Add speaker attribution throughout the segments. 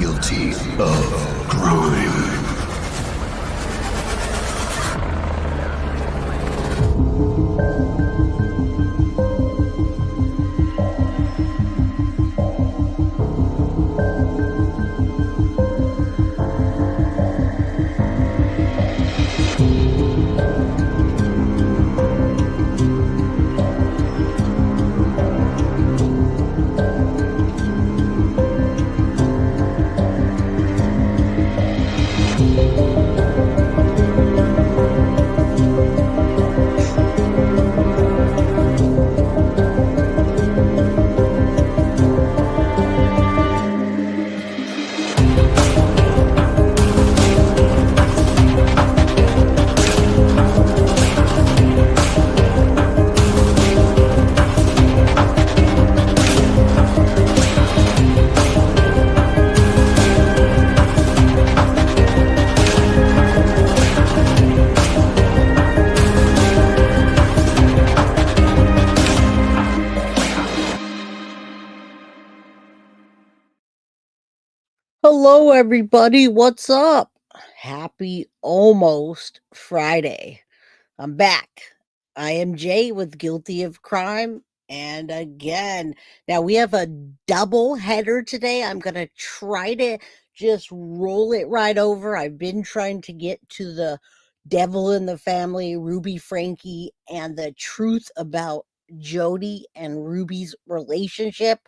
Speaker 1: guilty of crime.
Speaker 2: Hello, everybody. What's up? Happy almost Friday. I'm back. I am Jay with Guilty of Crime. And again, now we have a double header today. I'm going to try to just roll it right over. I've been trying to get to the Devil in the Family, Ruby Frankie, and the truth about Jody and Ruby's relationship.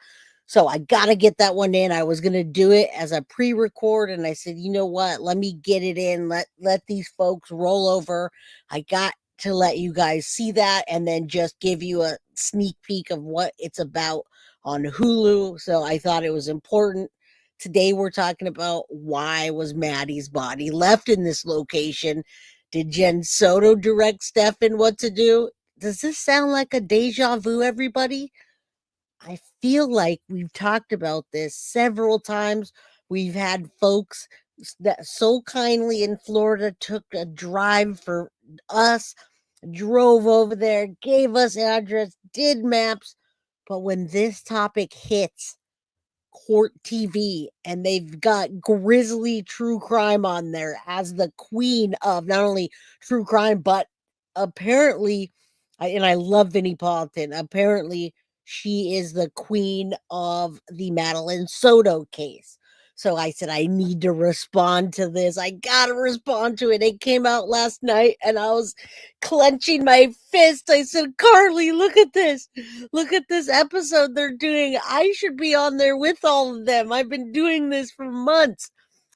Speaker 2: So I got to get that one in. I was going to do it as a pre-record, and I said, you know what? Let me get it in. Let these folks roll over. I got to let you guys see that and then just give you a sneak peek of what it's about on Hulu. So I thought it was important. Today we're talking about why was Maddie's body left in this location? Did Jenn Soto direct Stephan what to do? Does this sound like a deja vu, everybody? I feel like we've talked about this several times. We've had folks that so kindly in Florida took a drive for us, drove over there, gave us address, did maps. But when this topic hits court TV and they've got grisly true crime on there as the queen of not only true crime, but apparently, and I love Vinnie Paulton, apparently she is the queen of the Madeline Soto case. So I said, I need to respond to this. I got to respond to it. It came out last night and I was clenching my fist. I said, Carly, look at this. Look at this episode they're doing. I should be on there with all of them. I've been doing this for months.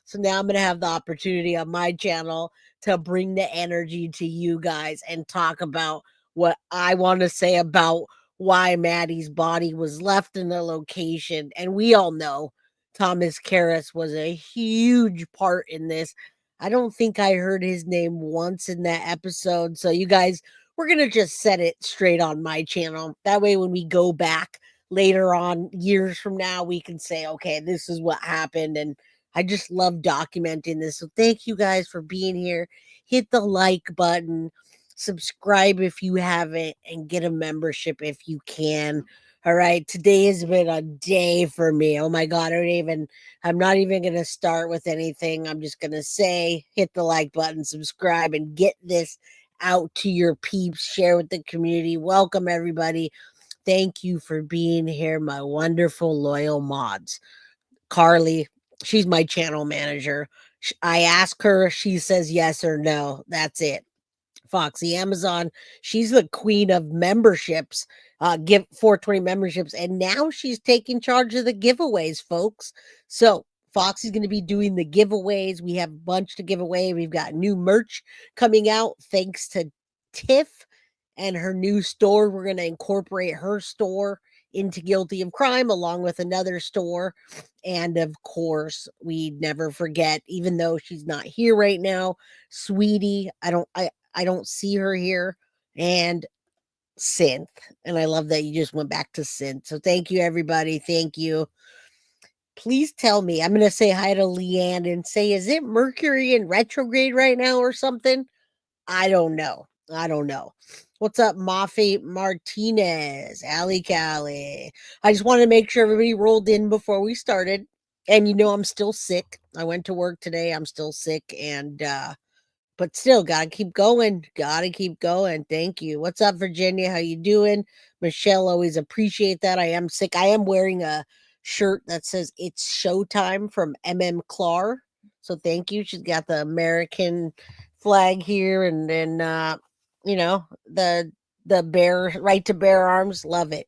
Speaker 2: So now I'm going to have the opportunity on my channel to bring the energy to you guys and talk about what I want to say about why Maddie's body was left in the location. And we all know Thomas Carris was a huge part in this. I don't think I heard his name once in that episode. So you guys, we're going to just set it straight on my channel. That way, when we go back later on, years from now, we can say, okay, this is what happened. And I just love documenting this. So thank you guys for being here. Hit the like button, subscribe if you haven't, and get a membership if you can. All right. Today has been a day for me. Oh my God. I'm not even going to start with anything. I'm just going to say, hit the like button, subscribe, and get this out to your peeps. Share with the community. Welcome, everybody. Thank you for being here, my wonderful, loyal mods. Carly, she's my channel manager. I ask her, she says yes or no. That's it. Foxy Amazon, she's the queen of memberships, give 420 memberships, and now she's taking charge of the giveaways, folks. So Foxy's going to be doing the giveaways. We have a bunch to give away. We've got new merch coming out thanks to Tiff and her new store. We're going to incorporate her store into Guilty of Crime along with another store. And of course, we never forget, even though she's not here right now, Sweetie, I don't see her here, and Synth. And I love that you just went back to Synth. So thank you, everybody. Thank you. Please tell me. I'm going to say hi to Leanne and say, is it Mercury in retrograde right now or something? I don't know. What's up, Mafi Martinez? Ali Cali. I just want to make sure everybody rolled in before we started. And I'm still sick. I went to work today. I'm still sick, and but still gotta keep going. Gotta keep going. Thank you. What's up, Virginia? How you doing? Michelle, always appreciate that. I am sick. I am wearing a shirt that says "It's Showtime" from Clar. So thank you. She's got the American flag here, and then the bear right to bear arms. Love it.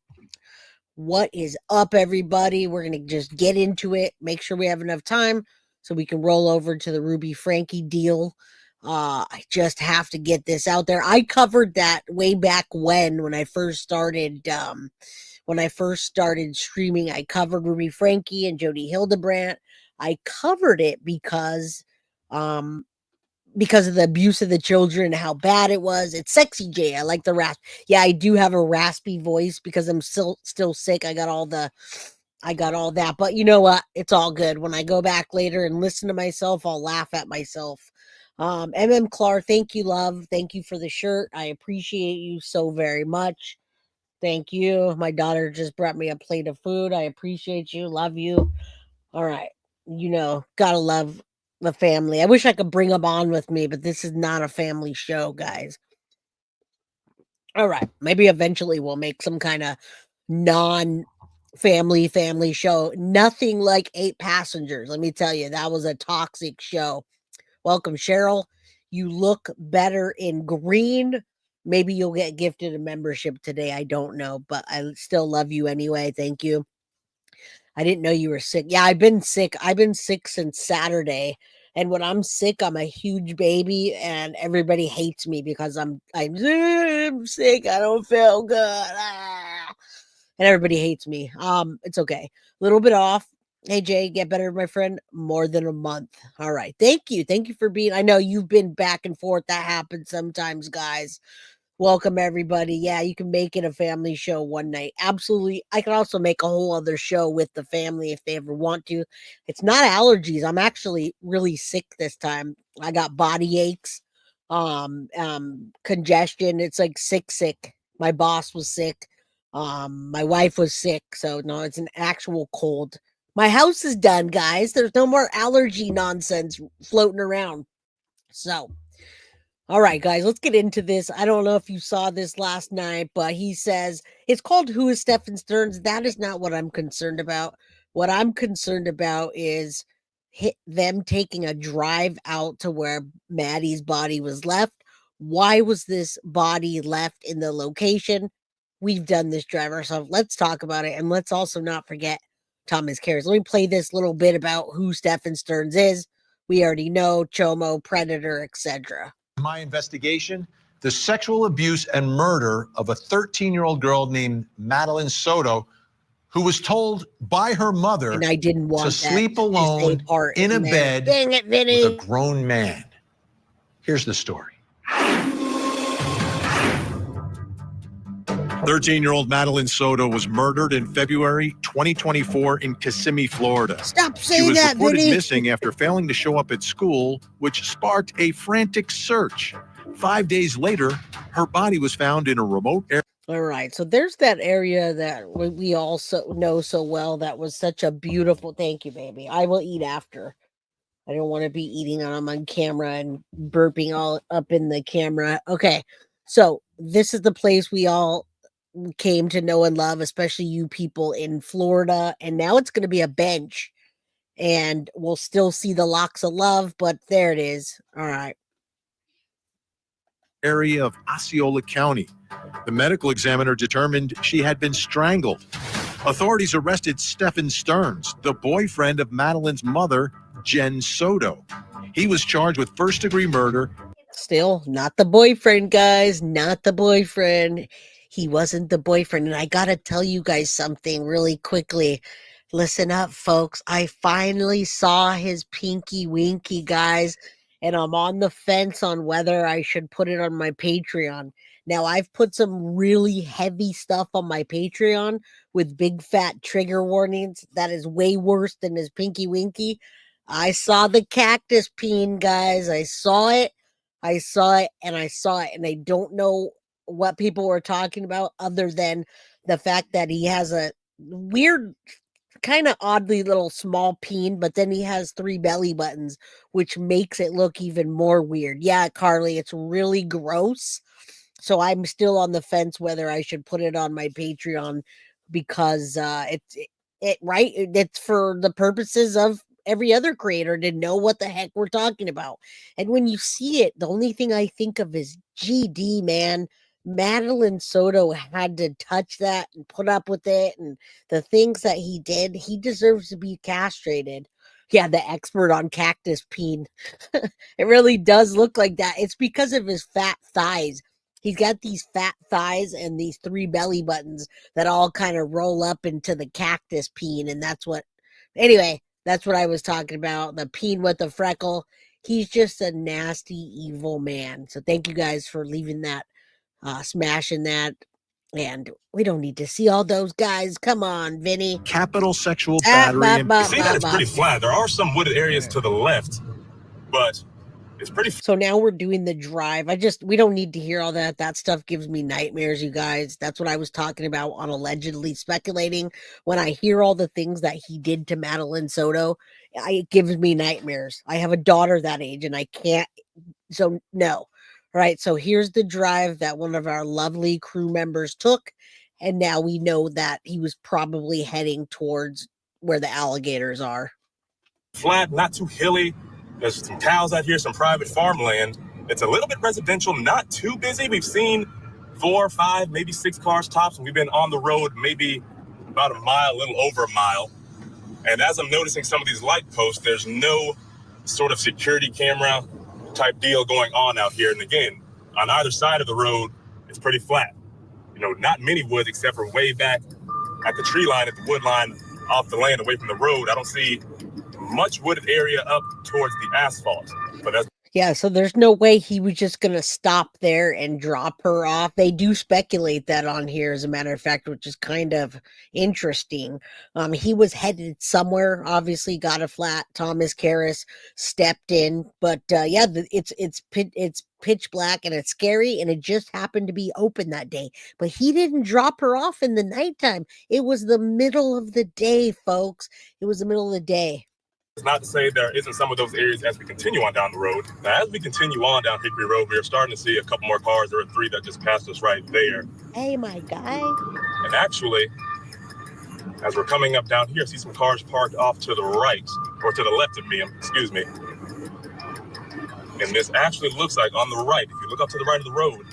Speaker 2: What is up, everybody? We're going to just get into it. Make sure we have enough time so we can roll over to the Ruby Frankie deal. I just have to get this out there. I covered that way back when I first started streaming. I covered Ruby Frankie and Jody Hildebrandt. I covered it because of the abuse of the children and how bad it was. It's sexy, Jay. I like the rasp. Yeah, I do have a raspy voice because I'm still sick. I got all that. But you know what? It's all good. When I go back later and listen to myself, I'll laugh at myself. Clark, thank you, love. Thank you for the shirt. I appreciate you so very much. Thank you. My daughter just brought me a plate of food. I appreciate you. Love you. All right. Gotta love the family. I wish I could bring them on with me, but this is not a family show, guys. All right. Maybe eventually we'll make some kind of non-family show. Nothing like 8 Passengers. Let me tell you, that was a toxic show. Welcome, Cheryl. You look better in green. Maybe you'll get gifted a membership today. I don't know, but I still love you anyway. Thank you. I didn't know you were sick. Yeah, I've been sick. I've been sick since Saturday. And when I'm sick, I'm a huge baby, and everybody hates me because I'm sick. I don't feel good. And everybody hates me. It's okay. A little bit off. Hey Jay, get better, my friend. More than a month. All right. Thank you. Thank you for being. I know you've been back and forth. That happens sometimes, guys. Welcome, everybody. Yeah, you can make it a family show one night. Absolutely. I can also make a whole other show with the family if they ever want to. It's not allergies. I'm actually really sick this time. I got body aches, congestion. It's like sick. My boss was sick. My wife was sick. So no, it's an actual cold. My house is done, guys. There's no more allergy nonsense floating around. So all right, guys, let's get into this. I don't know if you saw this last night, but he says it's called Who is Stephan Sterns? That is not what I'm concerned about. What I'm concerned about is them taking a drive out to where Maddie's body was left. Why was this body left in the location? We've done this drive ourselves. Let's talk about it. And let's also not forget Thomas Carris. Let me play this little bit about who Stephan Sterns is. We already know Chomo, Predator, etc.
Speaker 3: My investigation, the sexual abuse and murder of a 13-year-old girl named Maddie Soto, who was told by her mother
Speaker 2: and I didn't want
Speaker 3: to sleep alone in a bed with a grown man. Here's the story. 13-year-old Maddie Soto was murdered in February 2024 in Kissimmee, Florida.
Speaker 2: Stop saying that,
Speaker 3: She was reported
Speaker 2: Vinny.
Speaker 3: missing after failing to show up at school, which sparked a frantic search. 5 days later, her body was found in a remote area.
Speaker 2: All right, so there's that area that we also know so well. That was such a beautiful. Thank you, baby. I will eat after. I don't want to be eating on camera and burping all up in the camera. Okay, so this is the place we all came to know and love, especially you people in Florida. And now it's going to be a bench, and we'll still see the locks of love, but there it is. All right.
Speaker 3: Area of Osceola County. The medical examiner determined she had been strangled. Authorities arrested Stephan Sterns, the boyfriend of Madeline's mother, Jenn Soto. He was charged with first-degree murder.
Speaker 2: Still not the boyfriend, guys. Not the boyfriend. He wasn't the boyfriend. And I got to tell you guys something really quickly. Listen up, folks. I finally saw his pinky winky, guys. And I'm on the fence on whether I should put it on my Patreon. Now, I've put some really heavy stuff on my Patreon with big fat trigger warnings. That is way worse than his pinky winky. I saw the cactus peen, guys. I saw it, and I don't know what people were talking about other than the fact that he has a weird kind of oddly little small peen, but then he has 3 belly buttons, which makes it look even more weird. Yeah, Carly, it's really gross. So I'm still on the fence whether I should put it on my Patreon because it's for the purposes of every other creator to know what the heck we're talking about. And when you see it, the only thing I think of is GD, man. Madeline Soto had to touch that and put up with it, and the things that he did, he deserves to be castrated. Yeah, the expert on cactus peen. It really does look like that. It's because of his fat thighs. He's got these fat thighs and these 3 belly buttons that all kind of roll up into the cactus peen, and that's what I was talking about. The peen with the freckle. He's just a nasty, evil man. So thank you guys for leaving that, smashing that. And we don't need to see all those guys. Come on, Vinny.
Speaker 3: Capital sexual battery.
Speaker 4: You see that it's pretty flat. There are some wooded areas to the left, but it's pretty.
Speaker 2: So now we're doing the drive. We don't need to hear all that. That stuff gives me nightmares, you guys. That's what I was talking about on allegedly speculating. When I hear all the things that he did to Madeline Soto, it gives me nightmares. I have a daughter that age and I can't. So no. Right. So here's the drive that one of our lovely crew members took. And now we know that he was probably heading towards where the alligators are.
Speaker 4: Flat, not too hilly. There's some cows out here, some private farmland. It's a little bit residential, not too busy. We've seen 4, 5, maybe 6 cars tops, and we've been on the road maybe about a mile, a little over a mile. And as I'm noticing some of these light posts, there's no sort of security camera type deal going on out here. And again, on either side of the road, it's pretty flat. You know, not many woods except for way back at the tree line, at the wood line off the land away from the road. I don't see much wooded area up towards the asphalt, but that's
Speaker 2: yeah, so there's no way he was just going to stop there and drop her off. They do speculate that on here, as a matter of fact, which is kind of interesting. He was headed somewhere, obviously got a flat. Thomas Carris stepped in, but yeah, it's pitch black and it's scary, and it just happened to be open that day. But he didn't drop her off in the nighttime. It was the middle of the day, folks. It was the middle of the day.
Speaker 4: It's not to say there isn't some of those areas as we continue on down the road. Now, as we continue on down Hickory Road, we are starting to see a couple more cars. There are 3 that just passed us right there.
Speaker 2: Hey, my guy.
Speaker 4: And actually, as we're coming up down here, I see some cars parked off to the right, or to the left of me, excuse me. And this actually looks like on the right, if you look up to the right of the road,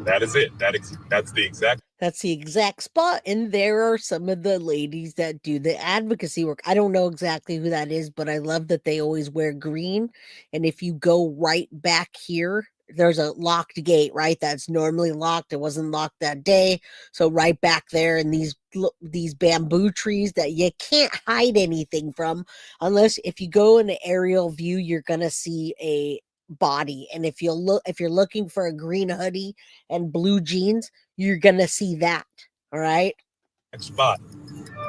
Speaker 4: that is it. That's the exact
Speaker 2: spot. And there are some of the ladies that do the advocacy work. I don't know exactly who that is, but I love that they always wear green. And if you go right back here, there's a locked gate, right? That's normally locked. It wasn't locked that day. So right back there in these bamboo trees that you can't hide anything from, unless if you go in an aerial view, you're going to see a body. And if you're looking for a green hoodie and blue jeans, you're gonna see that. All right,
Speaker 4: spot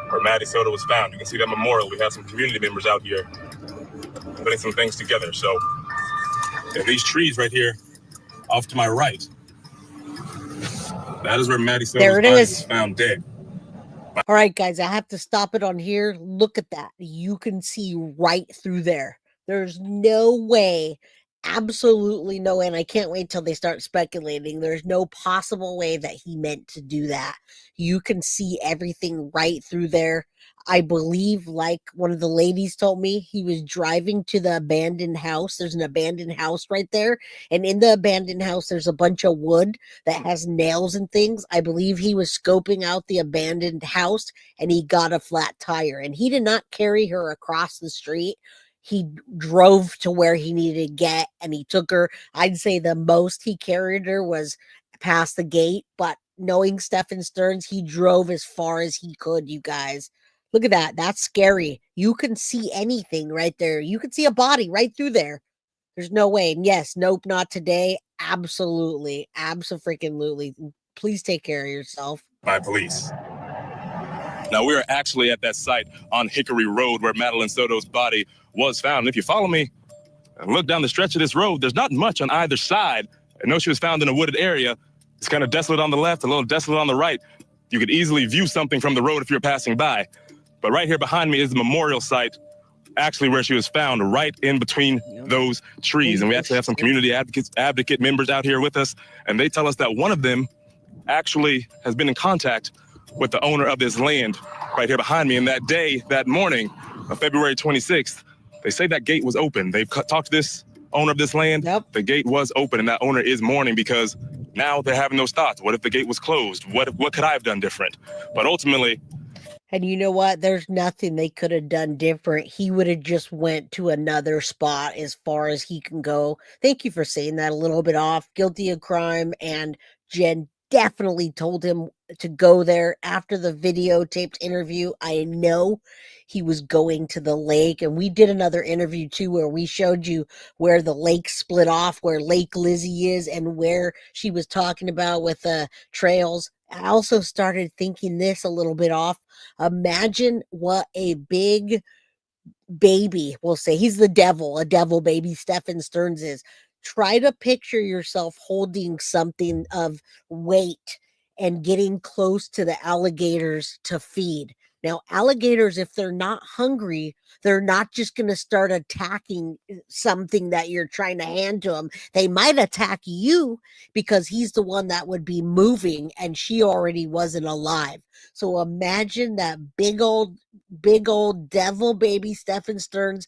Speaker 4: where Maddie Soto was found. You can see that memorial. We have some community members out here putting some things together. So these trees right here off to my right, that is where Maddie Soto's body was found dead.
Speaker 2: All right, guys, I have to stop it on here. Look at that. You can see right through there. There's no way, absolutely no way, and I can't wait till they start speculating. There's no possible way that he meant to do that. You can see everything right through there. I believe, like one of the ladies told me, he was driving to the abandoned house. There's an abandoned house right there. And in the abandoned house, there's a bunch of wood that has nails and things. I believe he was scoping out the abandoned house and he got a flat tire. And he did not carry her across the street. He drove to where he needed to get and he took her. I'd say the most he carried her was past the gate. But knowing Stephan Sterns, he drove as far as he could, you guys. Look at that. That's scary. You can see anything right there. You can see a body right through there. There's no way. And yes, nope, not today. Absolutely. Abso-freaking-lutely. Please take care of yourself.
Speaker 4: By police. Now, we're actually at that site on Hickory Road where Madeline Soto's body was found. And if you follow me and look down the stretch of this road, there's not much on either side. I know she was found in a wooded area. It's kind of desolate on the left, a little desolate on the right. You could easily view something from the road if you're passing by. But right here behind me is the memorial site, actually where she was found, right in between those trees. And we actually have some community advocate members out here with us, and they tell us that one of them actually has been in contact with the owner of this land right here behind me. And that day, that morning of February 26th, they say that gate was open. They've talked to this owner of this land.
Speaker 2: Yep.
Speaker 4: The gate was open, and that owner is mourning because now they're having those thoughts. What if the gate was closed? What could I have done different? But ultimately,
Speaker 2: and you know what? There's nothing they could have done different. He would have just went to another spot as far as he can go. Thank you for saying that a little bit off. Guilty of crime, and Jenn definitely told him to go there after the videotaped interview. I know he was going to the lake, and we did another interview too where we showed you where the lake split off, where Lake Lizzie is, and where she was talking about with the trails. I also started thinking this a little bit off. Imagine what a big baby, we'll say he's the devil, a devil baby Stephan Sterns is. Try to picture yourself holding something of weight and getting close to the alligators to feed. Now, alligators, if they're not hungry, they're not just going to start attacking something that you're trying to hand to them. They might attack you because he's the one that would be moving and she already wasn't alive. So imagine that big old devil baby Stephan Sterns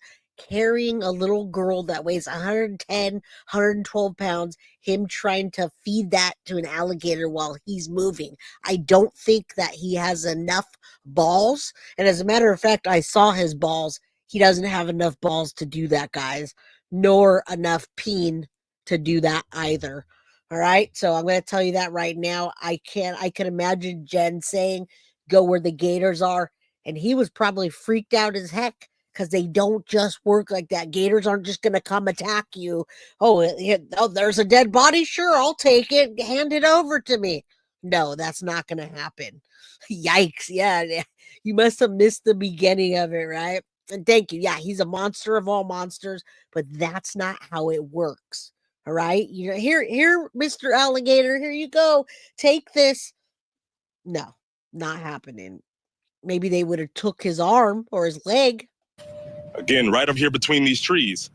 Speaker 2: carrying a little girl that weighs 110, 112 pounds, him trying to feed that to an alligator while he's moving. I don't think that he has enough balls. And as a matter of fact, I saw his balls. He doesn't have enough balls to do that, guys, nor enough peen to do that either. All right. So I'm going to tell you that right now. I can imagine Jenn saying, go where the gators are. And he was probably freaked out as heck, because they don't just work like that. Gators aren't just going to come attack you. Oh, there's a dead body? Sure, I'll take it. Hand it over to me. No, that's not going to happen. Yikes. Yeah, you must have missed the beginning of it, right? And thank you. Yeah, he's a monster of all monsters, but that's not how it works. All right? You're here, Mr. Alligator. Here you go. Take this. No, not happening. Maybe they would have took his arm or his leg.
Speaker 4: again, right up here between these trees,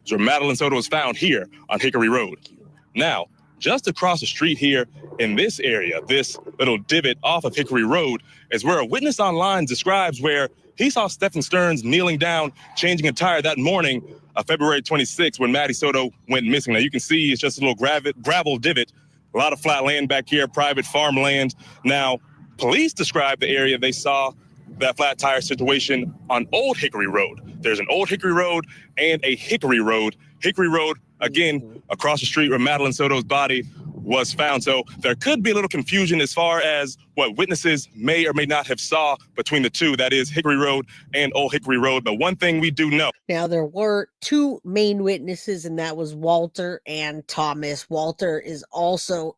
Speaker 4: is where Madeline Soto was found here on Hickory Road. Now, just across the street here in this area, this little divot off of Hickory Road, is where a witness online describes where he saw Stephan Sterns kneeling down, changing a tire that morning of February 26th when Maddie Soto went missing. Now, you can see it's just a little gravel divot, a lot of flat land back here, private farmland. Now, police described the area they saw that flat tire situation on Old Hickory Road. There's an Old Hickory Road and a Hickory Road. Hickory Road, again, across the street where Madeline Soto's body was found. So there could be a little confusion as far as what witnesses may or may not have saw between the two, that is Hickory Road and Old Hickory Road. But one thing we do know.
Speaker 2: Now, there were two main witnesses, and that was Walter and Thomas. Walter is also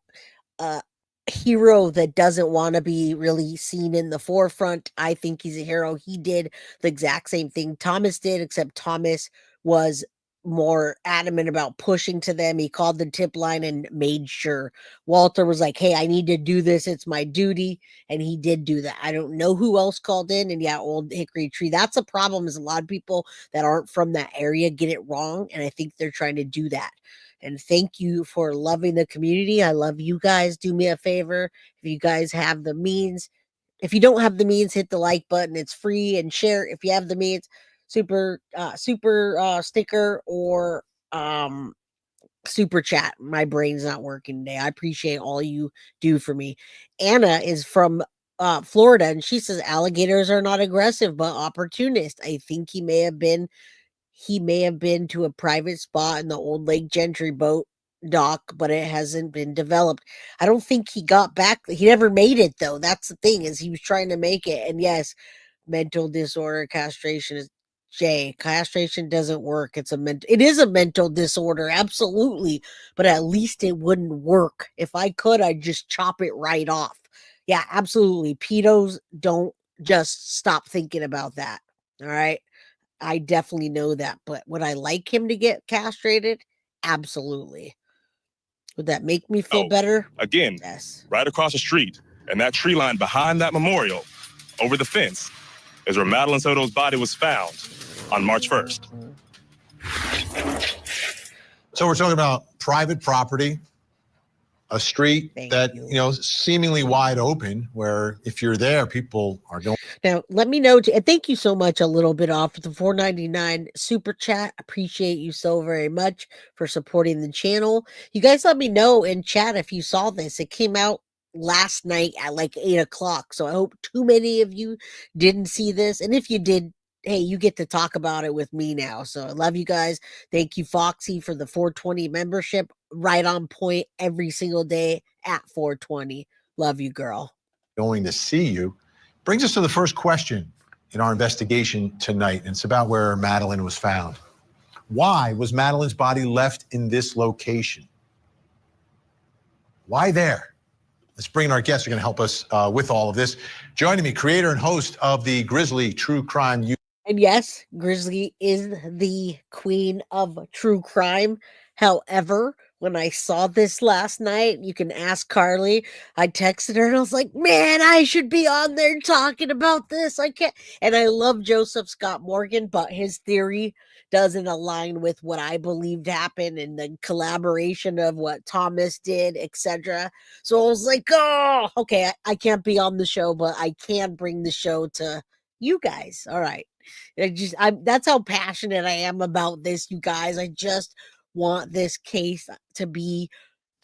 Speaker 2: a hero that doesn't want to be really seen in the forefront. I think he's a hero. He did the exact same thing Thomas did, except Thomas was more adamant about pushing to them. He called the tip line and made sure. Walter was like, hey, I need to do this. It's my duty. And he did do that. I don't know who else called in. And yeah, Old Hickory Tree. That's a problem, is a lot of people that aren't from that area get it wrong. And I think they're trying to do that. And thank you for loving the community. I love you guys. Do me a favor. If you guys have the means, if you don't have the means, hit the like button. It's free, and share if you have the means. Super sticker or super chat. My brain's not working today. I appreciate all you do for me. Anna is from Florida, and she says alligators are not aggressive but opportunist. I think he may have been to a private spot in the old Lake Gentry boat dock, but it hasn't been developed. I don't think he got back. He never made it, though. That's the thing, is he was trying to make it. And yes, mental disorder, castration is castration doesn't work. It is a mental disorder, absolutely, but at least it wouldn't work. If I could, I'd just chop it right off. Yeah, absolutely. Pedos don't just stop thinking about that. All right. I definitely know that, but would I like him to get castrated? Absolutely. Would that make me feel better?
Speaker 4: Again,
Speaker 2: yes.
Speaker 4: Right across the street, and that tree line behind that memorial, over the fence, is where Madeline Soto's body was found on March 1st.
Speaker 3: So we're talking about private property, a street seemingly wide open, where if you're there, people are going.
Speaker 2: Now, let me know, and thank you so much, a little bit off the $4.99 super chat. Appreciate you so very much for supporting the channel. You guys let me know in chat if you saw this. It came out last night at like 8 o'clock. So I hope too many of you didn't see this. And if you did, hey, you get to talk about it with me now. So I love you guys. Thank you, Foxy, for the 420 membership. Right on point every single day at 420. Love you, girl.
Speaker 3: Going to see you. Brings us to the first question in our investigation tonight. And it's about where Madeline was found. Why was Madeline's body left in this location? Why there? Let's bring in our guests who are going to help us with all of this. Joining me, creator and host of the Grizzly True Crime.
Speaker 2: And yes, Grizzly is the queen of true crime. However, when I saw this last night, you can ask Carly. I texted her and I was like, man, I should be on there talking about this. I can't. And I love Joseph Scott Morgan, but his theory doesn't align with what I believed happened and the collaboration of what Thomas did, etc. So I was like, oh, okay, I can't be on the show, but I can bring the show to you guys. All right. That's how passionate I am about this, you guys. I just want this case to be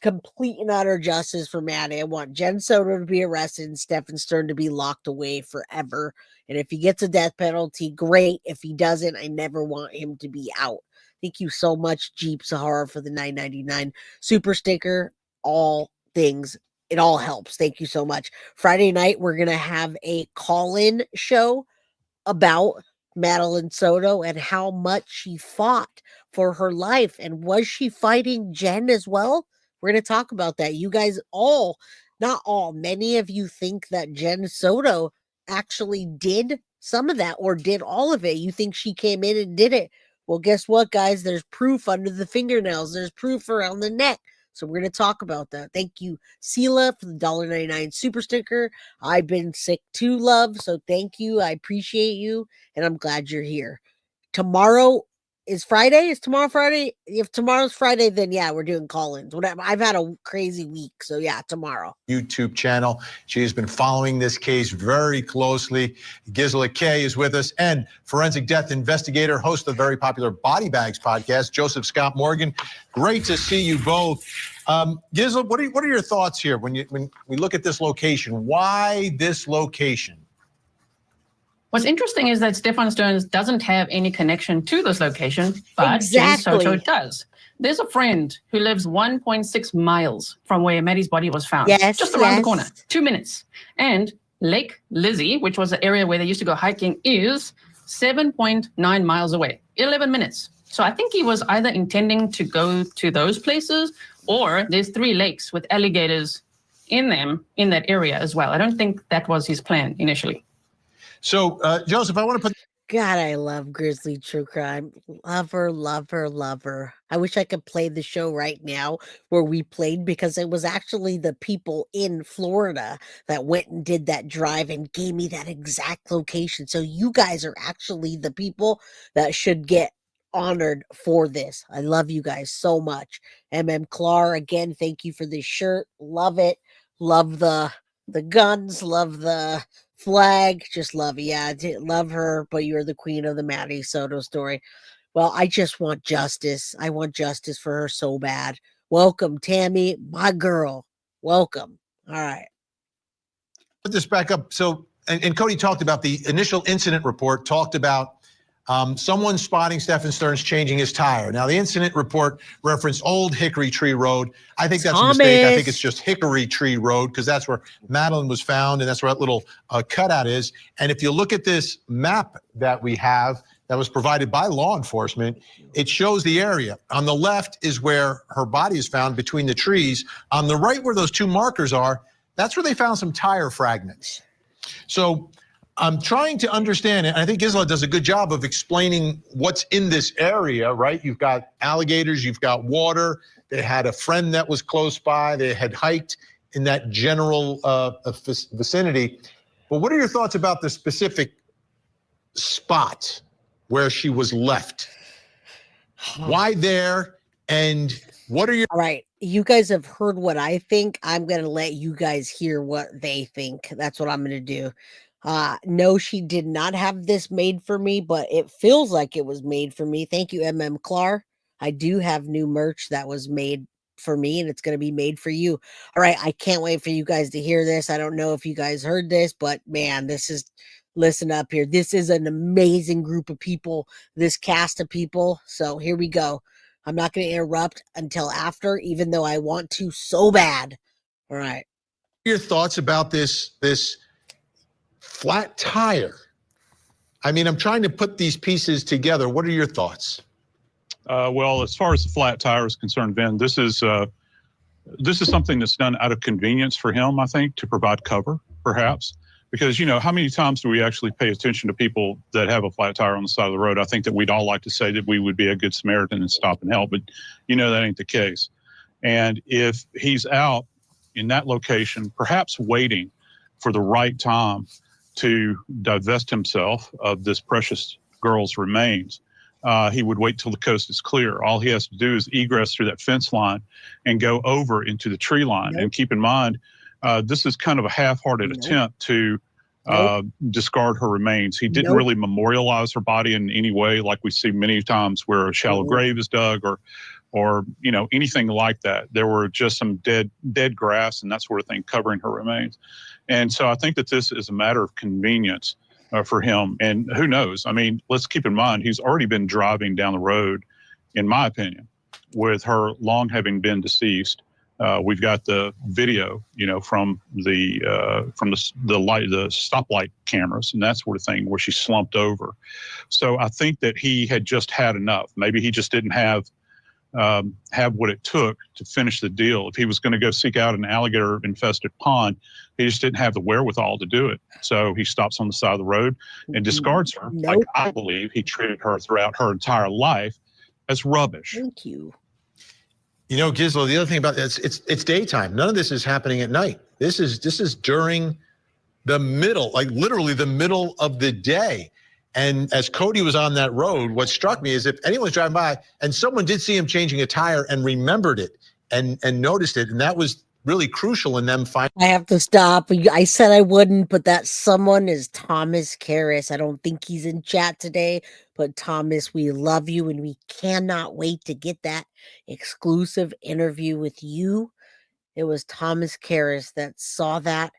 Speaker 2: complete and utter justice for Maddie. I want Jenn Soto to be arrested and Stephan Sterns to be locked away forever. And if he gets a death penalty, great. If he doesn't, I never want him to be out. Thank you so much, Jeep Sahara, for the $9.99 super sticker. All things, it all helps. Thank you so much. Friday night, we're going to have a call-in show about Madeline Soto and how much she fought for her life. And was she fighting Jenn as well? We're going to talk about that. You guys all, not all, many of you think that Jenn Soto actually did some of that or did all of it. You think she came in and did it. Well, guess what, guys? There's proof under the fingernails. There's proof around the neck. So we're going to talk about that. Thank you, Sela, for the $1.99 super sticker. I've been sick too, love. So thank you. I appreciate you. And I'm glad you're here. Tomorrow is Friday. Is tomorrow Friday? If tomorrow's Friday, then yeah, we're doing call-ins. Whatever. I've had a crazy week. So yeah, tomorrow.
Speaker 3: YouTube channel. She has been following this case very closely. Gisela K is with us, and forensic death investigator, host of the very popular Body Bags podcast, Joseph Scott Morgan. Great to see you both. Gisela, what are your thoughts here when we look at this location? Why this location?
Speaker 5: What's interesting is that Stephan Sterns doesn't have any connection to this location, but Jenn Soto does. There's a friend who lives 1.6 miles from where Maddie's body was found.
Speaker 2: Yes,
Speaker 5: just around the corner, 2 minutes. And Lake Lizzie, which was the area where they used to go hiking, is 7.9 miles away, 11 minutes. So I think he was either intending to go to those places, or there's 3 lakes with alligators in them in that area as well. I don't think that was his plan initially.
Speaker 3: So, Joseph, I want to put...
Speaker 2: God, I love Grizzly True Crime. Love her, love her, love her. I wish I could play the show right now where we played, because it was actually the people in Florida that went and did that drive and gave me that exact location. So you guys are actually the people that should get honored for this. I love you guys so much. Clar, again, thank you for this shirt. Love it. Love the guns. Love the flag. Just love it. Yeah, I love her, but you're the queen of the Maddie Soto story. Well, I just want justice. I want justice for her so bad. Welcome, Tammy, my girl. Welcome. All right.
Speaker 3: Put this back up. So, and Cody talked about the initial incident report, talked about someone spotting Stephan Sterns changing his tire. Now, the incident report referenced Old Hickory Tree Road. I think that's
Speaker 2: Thomas.
Speaker 3: a mistake. I think it's just Hickory Tree Road, because that's where Madeline was found, and that's where that little cutout is. And if you look at this map that we have that was provided by law enforcement, it shows the area. On the left is where her body is found between the trees. On the right, where those 2 markers are, that's where they found some tire fragments. So I'm trying to understand it. I think Gisela does a good job of explaining what's in this area, right? You've got alligators, you've got water. They had a friend that was close by. They had hiked in that general vicinity. But what are your thoughts about the specific spot where she was left? Why there? And what are your...
Speaker 2: All right. You guys have heard what I think. I'm going to let you guys hear what they think. That's what I'm going to do. No, she did not have this made for me, but it feels like it was made for me. Thank you, Clark. I do have new merch that was made for me, and it's going to be made for you. All right. I can't wait for you guys to hear this. I don't know if you guys heard this, but man, listen up here. This is an amazing group of people, this cast of people. So here we go. I'm not going to interrupt until after, even though I want to so bad. All right.
Speaker 3: Your thoughts about this flat tire? I mean, I'm trying to put these pieces together. What are your thoughts?
Speaker 6: Well, as far as the flat tire is concerned, Ben, this is something that's done out of convenience for him, I think, to provide cover, perhaps. Because, you know, how many times do we actually pay attention to people that have a flat tire on the side of the road? I think that we'd all like to say that we would be a good Samaritan and stop and help, but you know that ain't the case. And if he's out in that location, perhaps waiting for the right time to divest himself of this precious girl's remains, he would wait till the coast is clear. All he has to do is egress through that fence line and go over into the tree line. Nope. And keep in mind, this is kind of a half-hearted attempt to discard her remains. He didn't really memorialize her body in any way, like we see many times where a shallow grave is dug or you know, anything like that. There were just some dead grass and that sort of thing covering her remains. And so I think that this is a matter of convenience for him. And who knows? I mean, let's keep in mind, he's already been driving down the road, in my opinion, with her long having been deceased. We've got the video, you know, from the stoplight cameras and that sort of thing, where she slumped over. So I think that he had just had enough. Maybe he just didn't have what it took to finish the deal. If he was going to go seek out an alligator-infested pond, he just didn't have the wherewithal to do it. So he stops on the side of the road and discards her. Like I believe he treated her throughout her entire life as rubbish.
Speaker 2: Thank you.
Speaker 3: You know, Gizlo, the other thing about this, it's daytime. None of this is happening at night. This is during the middle, like literally the middle of the day. And as Cody was on that road, what struck me is if anyone's driving by and someone did see him changing a tire and remembered it and noticed it, and that was really crucial in them finding.
Speaker 2: I have to stop. I said I wouldn't, but that someone is Thomas Carris. I don't think he's in chat today, but Thomas, we love you and we cannot wait to get that exclusive interview with you. It was Thomas Carris that saw that,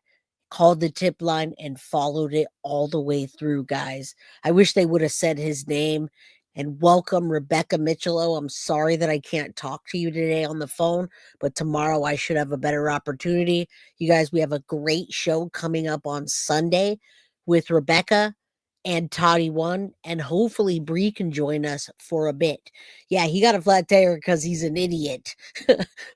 Speaker 2: called the tip line, and followed it all the way through, guys. I wish they would have said his name. And welcome, Rebecca Michelo. I'm sorry that I can't talk to you today on the phone, but tomorrow I should have a better opportunity. You guys, we have a great show coming up on Sunday with Rebecca and Toddy One, and hopefully Bree can join us for a bit. Yeah, he got a flat tire because he's an idiot.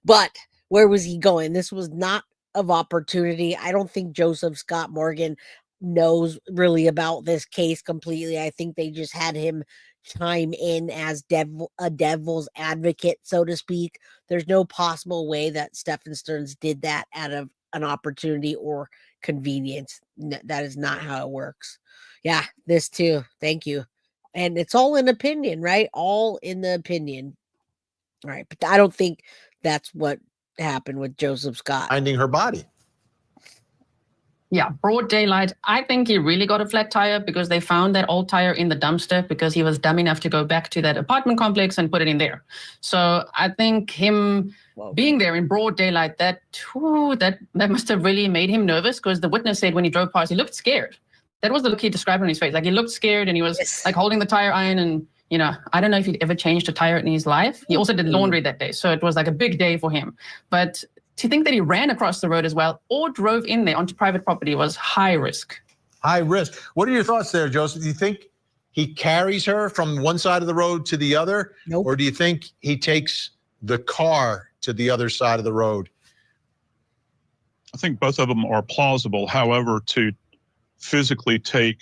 Speaker 2: But where was he going? This was not of opportunity. I don't think Joseph Scott Morgan knows really about this case completely. I think they just had him chime in as a devil's advocate, so to speak. There's no possible way that Stephan Sterns did that out of an opportunity or convenience. That is not how it works. Yeah, this too. Thank you. And it's all in opinion, right? All in the opinion. All right. But I don't think that's what happened with Joseph Scott.
Speaker 3: Finding her body.
Speaker 5: Yeah, broad daylight. I think he really got a flat tire because they found that old tire in the dumpster because he was dumb enough to go back to that apartment complex and put it in there. So I think him being there in broad daylight, that must have really made him nervous, because the witness said when he drove past, he looked scared. That was the look he described on his face. Like he looked scared and he was like holding the tire iron, and you know, I don't know if he'd ever changed a tire in his life. He also did laundry that day. So it was like a big day for him. But to think that he ran across the road as well or drove in there onto private property was high risk.
Speaker 3: High risk. What are your thoughts there, Joseph? Do you think he carries her from one side of the road to the other?
Speaker 2: Nope.
Speaker 3: Or do you think he takes the car to the other side of the road?
Speaker 6: I think both of them are plausible. However, to physically take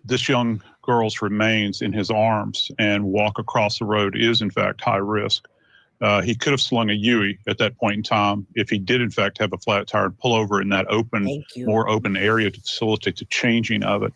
Speaker 6: this young girl's remains in his arms and walk across the road is, in fact, high risk. He could have slung a Yui at that point in time if he did, in fact, have a flat tire and pull over in that open, more open area to facilitate the changing of it.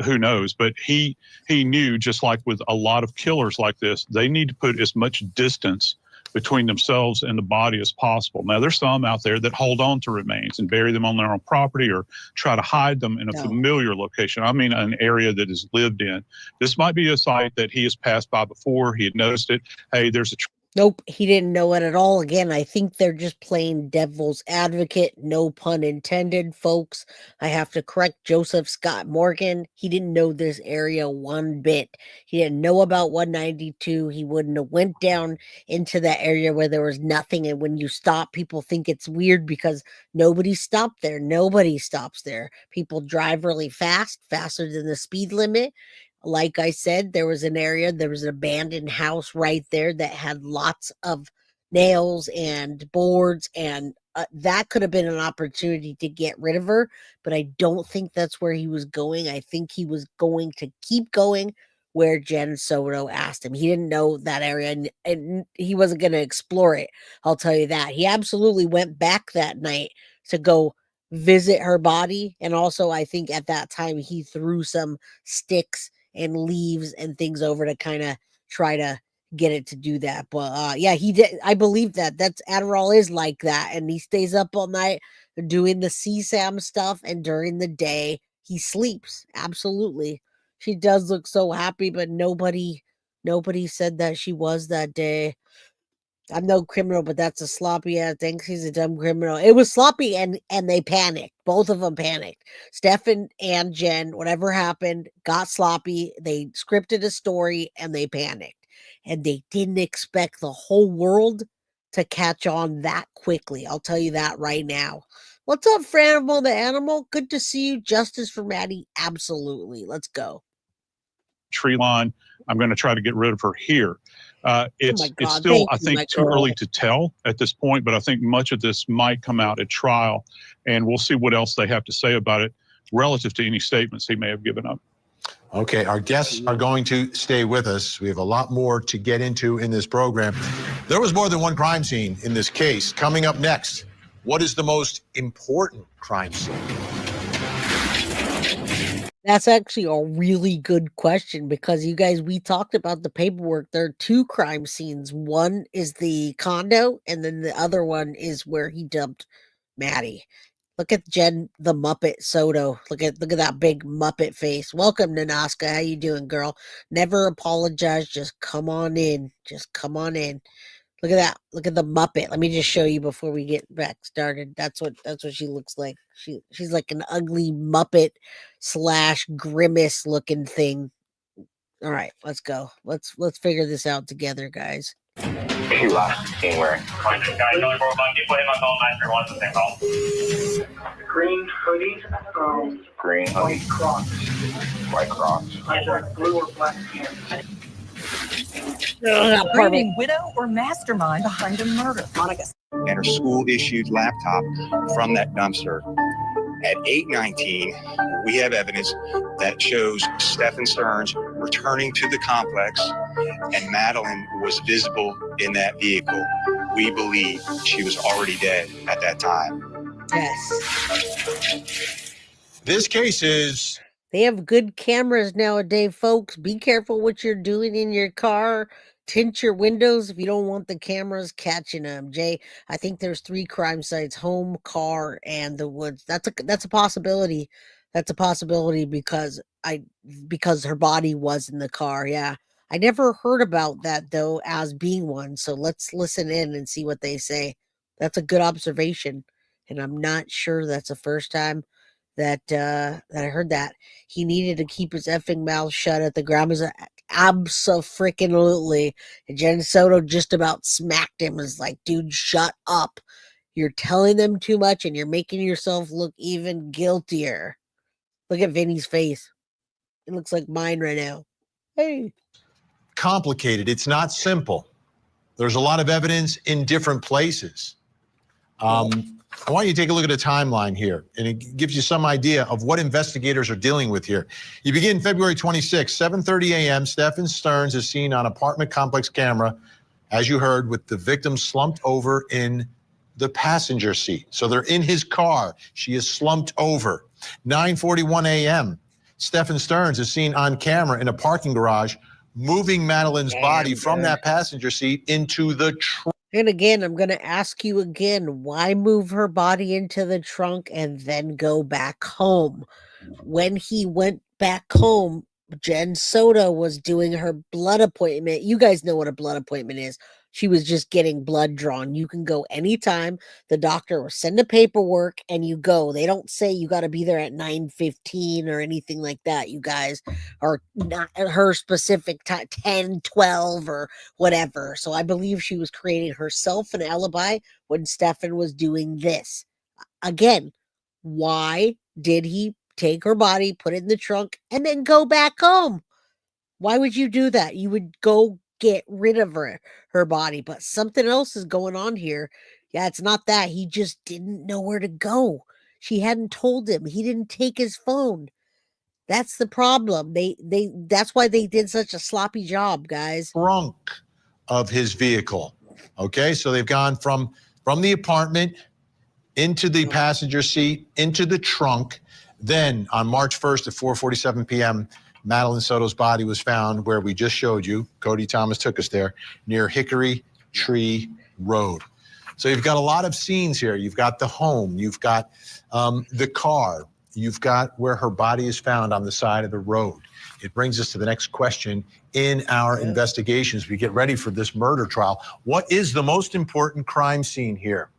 Speaker 6: Who knows? But he knew, just like with a lot of killers like this, they need to put as much distance between themselves and the body as possible. Now, there's some out there that hold on to remains and bury them on their own property or try to hide them in a familiar location. I mean, an area that is lived in. This might be a site that he has passed by before. He had noticed it. Hey, there's a
Speaker 2: Nope, he didn't know it at all. Again, I think they're just playing devil's advocate. No pun intended, folks. I have to correct Joseph Scott Morgan. He didn't know this area one bit. He didn't know about 192. He wouldn't have went down into that area where there was nothing. And when you stop, people think it's weird because nobody stopped there. Nobody stops there. People drive really fast, faster than the speed limit. Like I said, there was an abandoned house right there that had lots of nails and boards, and that could have been an opportunity to get rid of her, but I don't think that's where he was going. I think he was going to keep going where Jenn Soto asked him. He didn't know that area, and he wasn't going to explore it. I'll tell you that. He absolutely went back that night to go visit her body, and also I think at that time he threw some sticks and leaves and things over to kind of try to get it to do that. But yeah, he did. I believe that's Adderall is like that. And he stays up all night doing the CSAM stuff. And during the day, he sleeps. Absolutely. She does look so happy, but nobody said that she was that day. I'm no criminal, but that's a sloppy ass. Thinks he's a dumb criminal. It was sloppy, and they panicked. Both of them panicked. Stephan and Jenn, whatever happened, got sloppy. They scripted a story and they panicked. And they didn't expect the whole world to catch on that quickly. I'll tell you that right now. What's up, Franimal the Animal? Good to see you. Justice for Maddie. Absolutely. Let's go.
Speaker 6: Tree line. I'm going to try to get rid of her here. It's still,
Speaker 2: Thank
Speaker 6: I
Speaker 2: you,
Speaker 6: think, too early to tell at this point, but I think much of this might come out at trial, and we'll see what else they have to say about it relative to any statements he may have given up.
Speaker 3: Okay, our guests are going to stay with us. We have a lot more to get into in this program. There was more than one crime scene in this case. Coming up next, what is the most important crime scene?
Speaker 2: That's actually a really good question because you guys, we talked about the paperwork. There are two crime scenes. One is the condo, and then the other one is where he dumped Maddie. Look at Jenn the Muppet Soto. Look at that big Muppet face. Welcome, Nanaska. How you doing, girl? Never apologize. Just come on in. Just come on in. Look at that. Look at the Muppet. Let me just show you before we get back started. That's what she looks like. She's like an ugly Muppet / grimace looking thing. All right, let's go. Let's figure this out together, guys.
Speaker 7: She last seen wearing.
Speaker 8: Green hoodie,
Speaker 7: Green hoodie.
Speaker 8: white Crocs.
Speaker 7: White Crocs.
Speaker 8: Either blue or black pants.
Speaker 9: Screaming widow or mastermind behind a murder. Monica.
Speaker 10: And her school-issued laptop from that dumpster. At 8:19, we have evidence that shows Stephan Sterns returning to the complex, and Madeline was visible in that vehicle. We believe she was already dead at that time.
Speaker 2: Yes.
Speaker 3: This case is...
Speaker 2: They have good cameras nowadays, folks. Be careful what you're doing in your car. Tint your windows if you don't want the cameras catching them. Jay, I think there's 3 crime sites: home, car, and the woods. That's a possibility. That's a possibility because her body was in the car. Yeah. I never heard about that though as being one. So let's listen in and see what they say. That's a good observation. And I'm not sure that's the first time that I heard that. He needed to keep his effing mouth shut at the grandma's. Abso-freaking-lutely. And Jenn Soto just about smacked him. Is like, dude, shut up. You're telling them too much and you're making yourself look even guiltier. Look at Vinny's face. It looks like mine right now. Hey.
Speaker 3: Complicated. It's not simple. There's a lot of evidence in different places. I want you to take a look at a timeline here, and it gives you some idea of what investigators are dealing with here. You begin February 26, 7:30 a.m. Stephan Sterns is seen on apartment complex camera, as you heard, with the victim slumped over in the passenger seat. So they're in his car. She is slumped over. 9:41 a.m. Stephan Sterns is seen on camera in a parking garage moving Madeline's body from that passenger seat into the trunk.
Speaker 2: And again, I'm going to ask you again, why move her body into the trunk and then go back home? When he went back home, Jenn Soto was doing her blood appointment. You guys know what a blood appointment is. She was just getting blood drawn. You can go anytime. The doctor will send the paperwork and you go. They don't say you got to be there at 9:15 or anything like that, you guys. Or not her specific time, 10, 12 or whatever. So I believe she was creating herself an alibi when Stephan was doing this. Again, why did he take her body, put it in the trunk, and then go back home? Why would you do that? You would go get rid of her body, but something else is going on here. Yeah, it's not that. He just didn't know where to go. She hadn't told him. He didn't take his phone. That's the problem. That's why they did such a sloppy job, guys.
Speaker 3: Trunk of his vehicle. Okay, so they've gone from the apartment into the passenger seat, into the trunk. Then on March 1st at 4:47 p.m., Madeline Soto's body was found where we just showed you. Cody Thomas took us there, near Hickory Tree Road. So you've got a lot of scenes here. You've got the home, you've got the car, you've got where her body is found on the side of the road. It brings us to the next question in our investigations. We get ready for this murder trial. What is the most important crime scene here?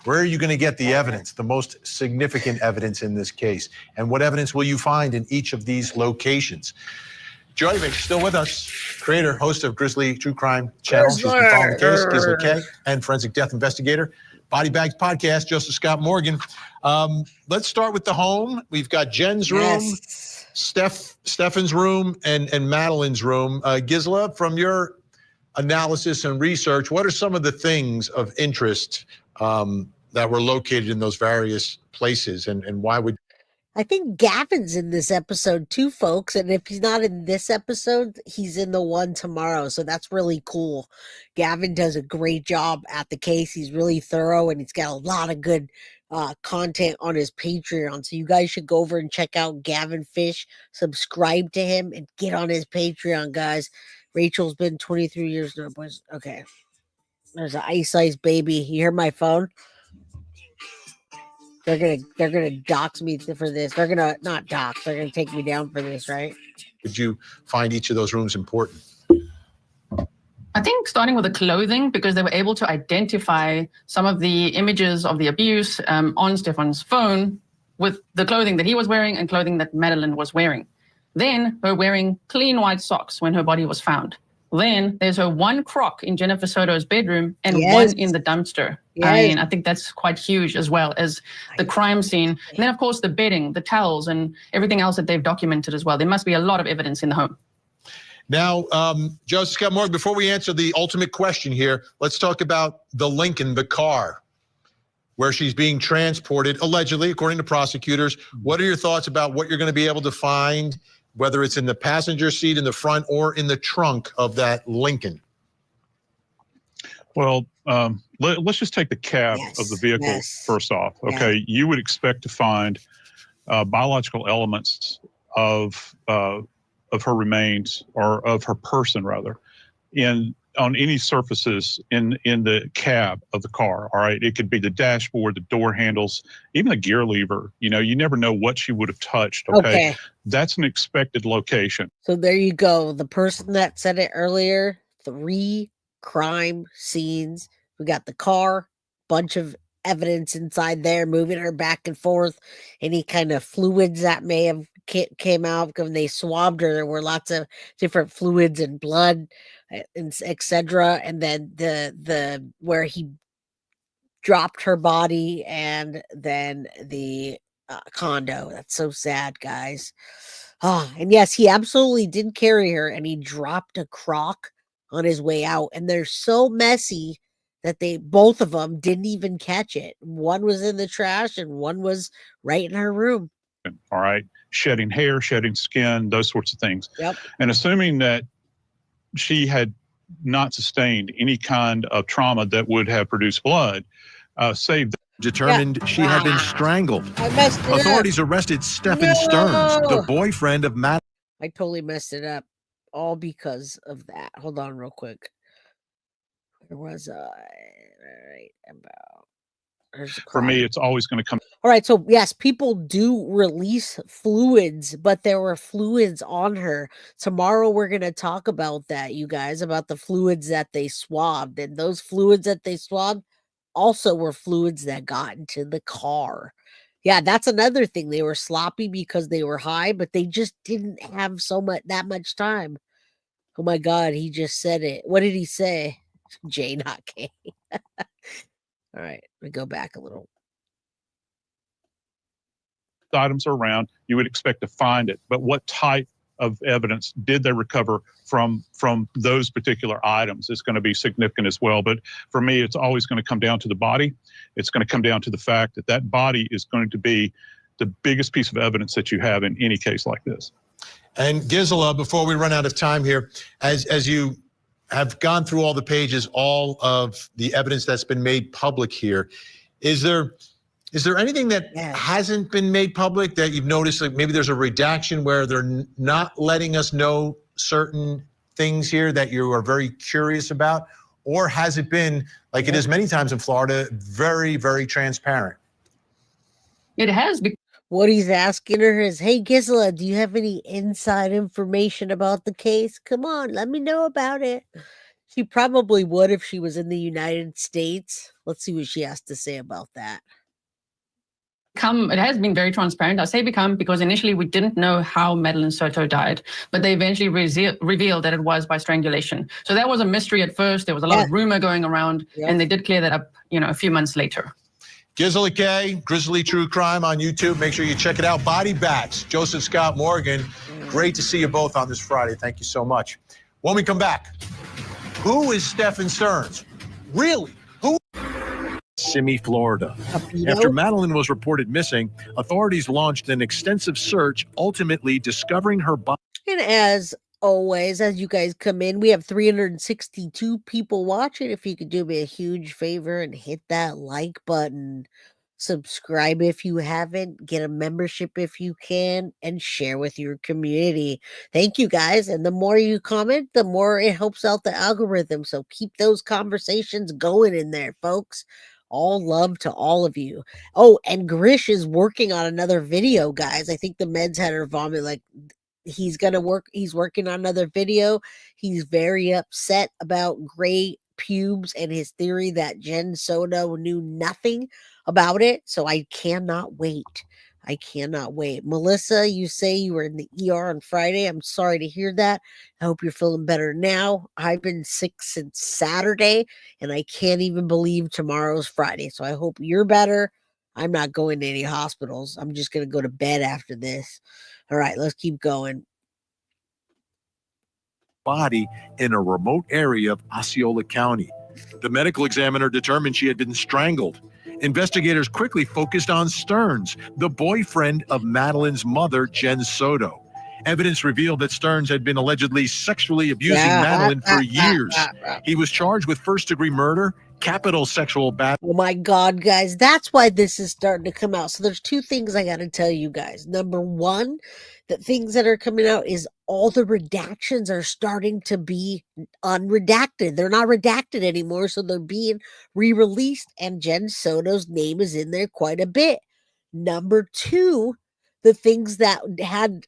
Speaker 3: Where are you going to get the evidence, the most significant evidence in this case? And what evidence will you find in each of these locations? Joining me, still with us, creator, host of Grizzly True Crime Channel. She's been following the case, Gizla K, and forensic death investigator, Body Bags Podcast, Joseph Scott Morgan. Let's start with the home. We've got Jen's room, Stephan's room, and Madeline's room. Gizla, from your analysis and research, what are some of the things of interest that were located in those various places, and why would...
Speaker 2: I think Gavin's in this episode too, folks, and if he's not in this episode, he's in the one tomorrow, so that's really cool. Gavin does a great job at the case. He's really thorough, and he's got a lot of good content on his Patreon, so you guys should go over and check out Gavin Fish, subscribe to him, and get on his Patreon, guys. Rachel's been 23 years now, boys. Okay. There's an ice baby. You hear my phone? They're gonna dox me for this. They're gonna not dox. They're gonna take me down for this, right?
Speaker 3: Did you find each of those rooms important?
Speaker 5: I think starting with the clothing, because they were able to identify some of the images of the abuse on Stephan's phone with the clothing that he was wearing and clothing that Madeline was wearing. Then her wearing clean white socks when her body was found. Then there's her one crock in Jennifer Soto's bedroom and one in the dumpster.
Speaker 2: Yes.
Speaker 5: I mean, I think that's quite huge, as well as the crime scene. And then, of course, the bedding, the towels, and everything else that they've documented as well. There must be a lot of evidence in the home.
Speaker 3: Now, Joseph Scott Morgan, before we answer the ultimate question here, let's talk about the Lincoln, the car, where she's being transported, allegedly, according to prosecutors. What are your thoughts about what you're going to be able to find, whether it's in the passenger seat in the front or in the trunk of that Lincoln?
Speaker 6: Well, let's just take the cab of the vehicle first off. Okay, you would expect to find biological elements of her remains, or of her person rather, on any surfaces in the cab of the car. All right, it could be the dashboard, the door handles, even the gear lever. You know, you never know what she would have touched. Okay, that's an expected location.
Speaker 2: So there you go. The person that said it earlier, 3 crime scenes. We got the car, bunch of evidence inside there, moving her back and forth. Any kind of fluids that may have came out when they swabbed her. There were lots of different fluids and blood, and etc. And then the where he dropped her body, and then the condo. That's so sad, guys. And yes, he absolutely did carry her, and he dropped a crock on his way out, and they're so messy that both of them didn't even catch it. One was in the trash and one was right in her room.
Speaker 6: All right, shedding hair, shedding skin, those sorts of things.
Speaker 2: Yep.
Speaker 6: And assuming that she had not sustained any kind of trauma that would have produced blood, save
Speaker 3: determined she had been strangled.
Speaker 2: I messed it
Speaker 3: Authorities
Speaker 2: up.
Speaker 3: arrested Stephan Sterns, the
Speaker 2: No!
Speaker 3: boyfriend of Maddie.
Speaker 2: I totally messed it up. All because of that. Hold on real quick. Where was I? All right, about. There's the
Speaker 6: For
Speaker 2: clock.
Speaker 6: me, it's always going to come.
Speaker 2: All right, so yes, people do release fluids, but there were fluids on her. Tomorrow we're going to talk about that, you guys, about the fluids that they swabbed. And those fluids that they swabbed also were fluids that got into the car. Yeah, that's another thing. They were sloppy because they were high, but they just didn't have that much time. Oh my God, he just said it. What did he say? Jay, not K. All right, we go back a little.
Speaker 6: Items are around, you would expect to find it. But what type of evidence did they recover from those particular items is going to be significant as well. But for me, it's always going to come down to the body. It's going to come down to the fact that that body is going to be the biggest piece of evidence that you have in any case like this.
Speaker 3: And Gisela, before we run out of time here, as you have gone through all the pages, all of the evidence that's been made public here, is there anything that hasn't been made public that you've noticed? Like maybe there's a redaction where they're not letting us know certain things here that you are very curious about? Or has it been, like it is many times in Florida, very, very transparent?
Speaker 5: It has.
Speaker 2: What he's asking her is, hey, Gisela, do you have any inside information about the case? Come on, let me know about it. She probably would if she was in the United States. Let's see what she has to say about that.
Speaker 5: It has been very transparent. I say become because initially we didn't know how Madeline Soto died, but they eventually revealed that it was by strangulation. So that was a mystery at first. There was a lot of rumor going around, and they did clear that up, a few months later.
Speaker 3: Gisela K, Grizzly True Crime on YouTube. Make sure you check it out. Body Bags, Joseph Scott Morgan. Great to see you both on this Friday. Thank you so much. When we come back, who is Stephan Sterns? Really? Who? Simi, Florida. After Madeline was reported missing, authorities launched an extensive search, ultimately discovering her body.
Speaker 2: And as always, as you guys come in, we have 362 people watching. If you could do me a huge favor and hit that like button, subscribe if you haven't, get a membership if you can, and share with your community. Thank you guys. And the more you comment, the more it helps out the algorithm. So keep those conversations going in there, folks. All love to all of you. Oh, and Grish is working on another video, guys. I think the meds had her vomit. He's working on another video. He's very upset about gray pubes and his theory that Jenn Soto knew nothing about it. So I cannot wait. Melissa, you say you were in the ER on Friday. I'm sorry to hear that. I hope you're feeling better now. I've been sick since Saturday, and I can't even believe tomorrow's Friday. So I hope you're better. I'm not going to any hospitals. I'm just going to go to bed after this. All right, let's keep going.
Speaker 3: Body in a remote area of Osceola County. The medical examiner determined she had been strangled. Investigators quickly focused on Sterns, the boyfriend of Madeline's mother, Jenn Soto. Evidence revealed that Sterns had been allegedly sexually abusing Madeline for years. He was charged with first-degree murder, capital sexual battery.
Speaker 2: Oh my God, guys, that's why this is starting to come out. So there's two things I got to tell you guys. Number one, the things that are coming out is all the redactions are starting to be unredacted. They're not redacted anymore, so they're being re-released, and Jenn Soto's name is in there quite a bit. Number two, the things that had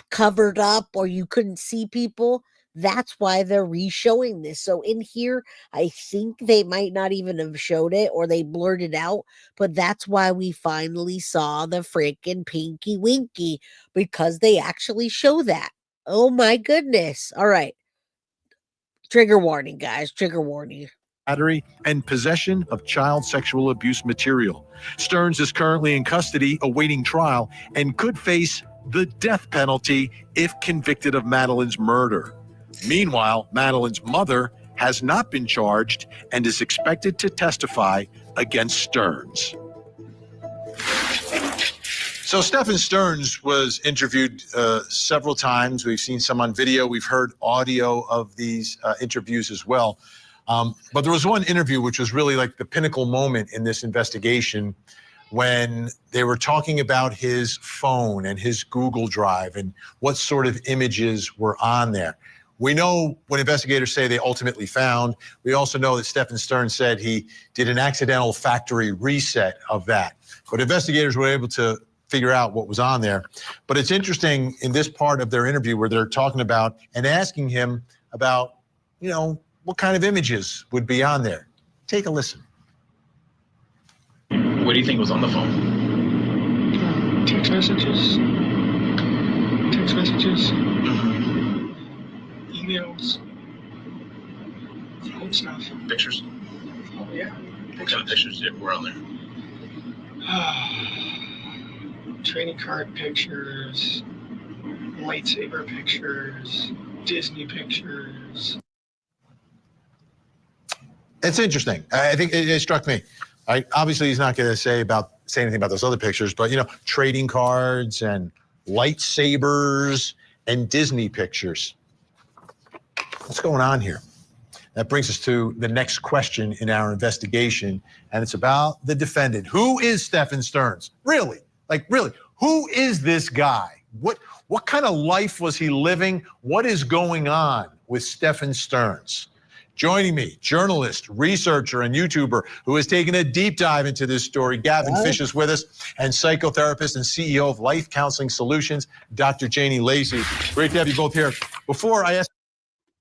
Speaker 2: covered up or you couldn't see people, that's why they're re-showing this. So in here, I think they might not even have showed it or they blurred it out, but that's why we finally saw the freaking Pinky Winky, because they actually show that. Oh my goodness. All right. Trigger warning, guys. Trigger warning.
Speaker 3: Battery and possession of child sexual abuse material. Sterns is currently in custody awaiting trial and could face the death penalty if convicted of Madeline's murder. Meanwhile, Madeline's mother has not been charged and is expected to testify against Sterns. So Stephan Sterns was interviewed several times. We've seen some on video. We've heard audio of these interviews as well. But there was one interview which was really like the pinnacle moment in this investigation when they were talking about his phone and his Google Drive and what sort of images were on there. We know what investigators say they ultimately found. We also know that Stephan Sterns said he did an accidental factory reset of that. But investigators were able to figure out what was on there. But it's interesting in this part of their interview where they're talking about and asking him about, you know, what kind of images would be on there. Take a listen.
Speaker 11: What do you think was on the phone?
Speaker 8: Text messages. Emails. Phone stuff.
Speaker 11: Pictures?
Speaker 8: Oh, yeah.
Speaker 11: What kind of pictures were on there?
Speaker 8: Trading card pictures. Lightsaber pictures. Disney pictures.
Speaker 3: It's interesting. I think it struck me. Obviously, he's not going to say anything about those other pictures, but, you know, trading cards and lightsabers and Disney pictures. What's going on here? That brings us to the next question in our investigation, and it's about the defendant. Who is Stephan Sterns? Really? Like, really? Who is this guy? What kind of life was he living? What is going on with Stephan Sterns? Joining me, journalist, researcher, and YouTuber who has taken a deep dive into this story, Gavin Fish is with us, and psychotherapist and CEO of Life Counseling Solutions, Dr. Janie Lacey. Great to have you both here. Before I ask...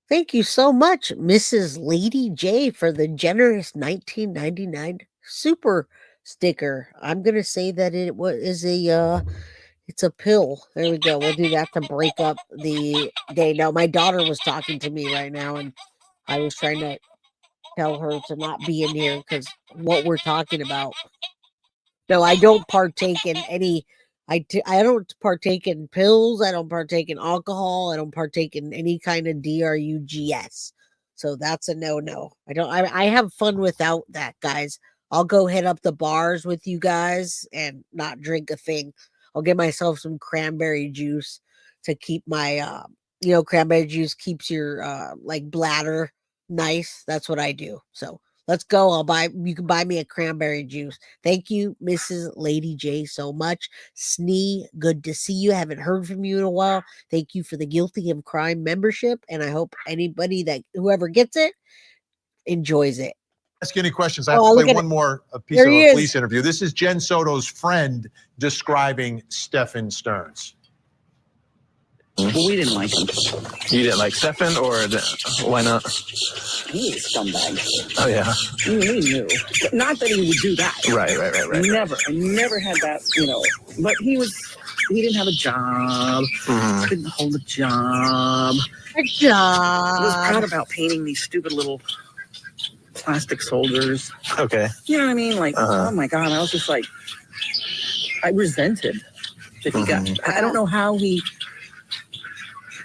Speaker 2: Thank you so much, Mrs. Lady J, for the generous 1999 super sticker. I'm going to say that it is it's a pill. There we go. We'll do that to break up the day. Now, my daughter was talking to me right now, and I was trying to tell her to not be in here because what we're talking about. No, I don't partake in any. I don't partake in pills. I don't partake in alcohol. I don't partake in any kind of drugs. So that's a no. I have fun without that, guys. I'll go hit up the bars with you guys and not drink a thing. I'll get myself some cranberry juice to keep my cranberry juice keeps your like bladder nice. That's what I do. So let's go. You can buy me a cranberry juice. Thank you, Mrs. Lady J, so much. Snee, good to see you. Haven't heard from you in a while. Thank you for the Guilty of Crime membership. And I hope whoever gets it enjoys it.
Speaker 3: Ask any questions. I have to play one more piece of a police interview. This is Jenn Soto's friend describing Stephan Sterns.
Speaker 12: Well, we didn't like him.
Speaker 11: You didn't like Stephan, or why not?
Speaker 12: He was a scumbag.
Speaker 11: Oh, yeah.
Speaker 12: We knew. Not that he would do that.
Speaker 11: Right.
Speaker 12: Never. I never had that, But he didn't have a job.
Speaker 11: Mm-hmm.
Speaker 12: Couldn't hold a job.
Speaker 2: A job.
Speaker 12: He was proud about painting these stupid little plastic soldiers.
Speaker 11: Okay.
Speaker 12: You know what I mean? Like, oh my God. I was just like, I resented that he got, I don't know how he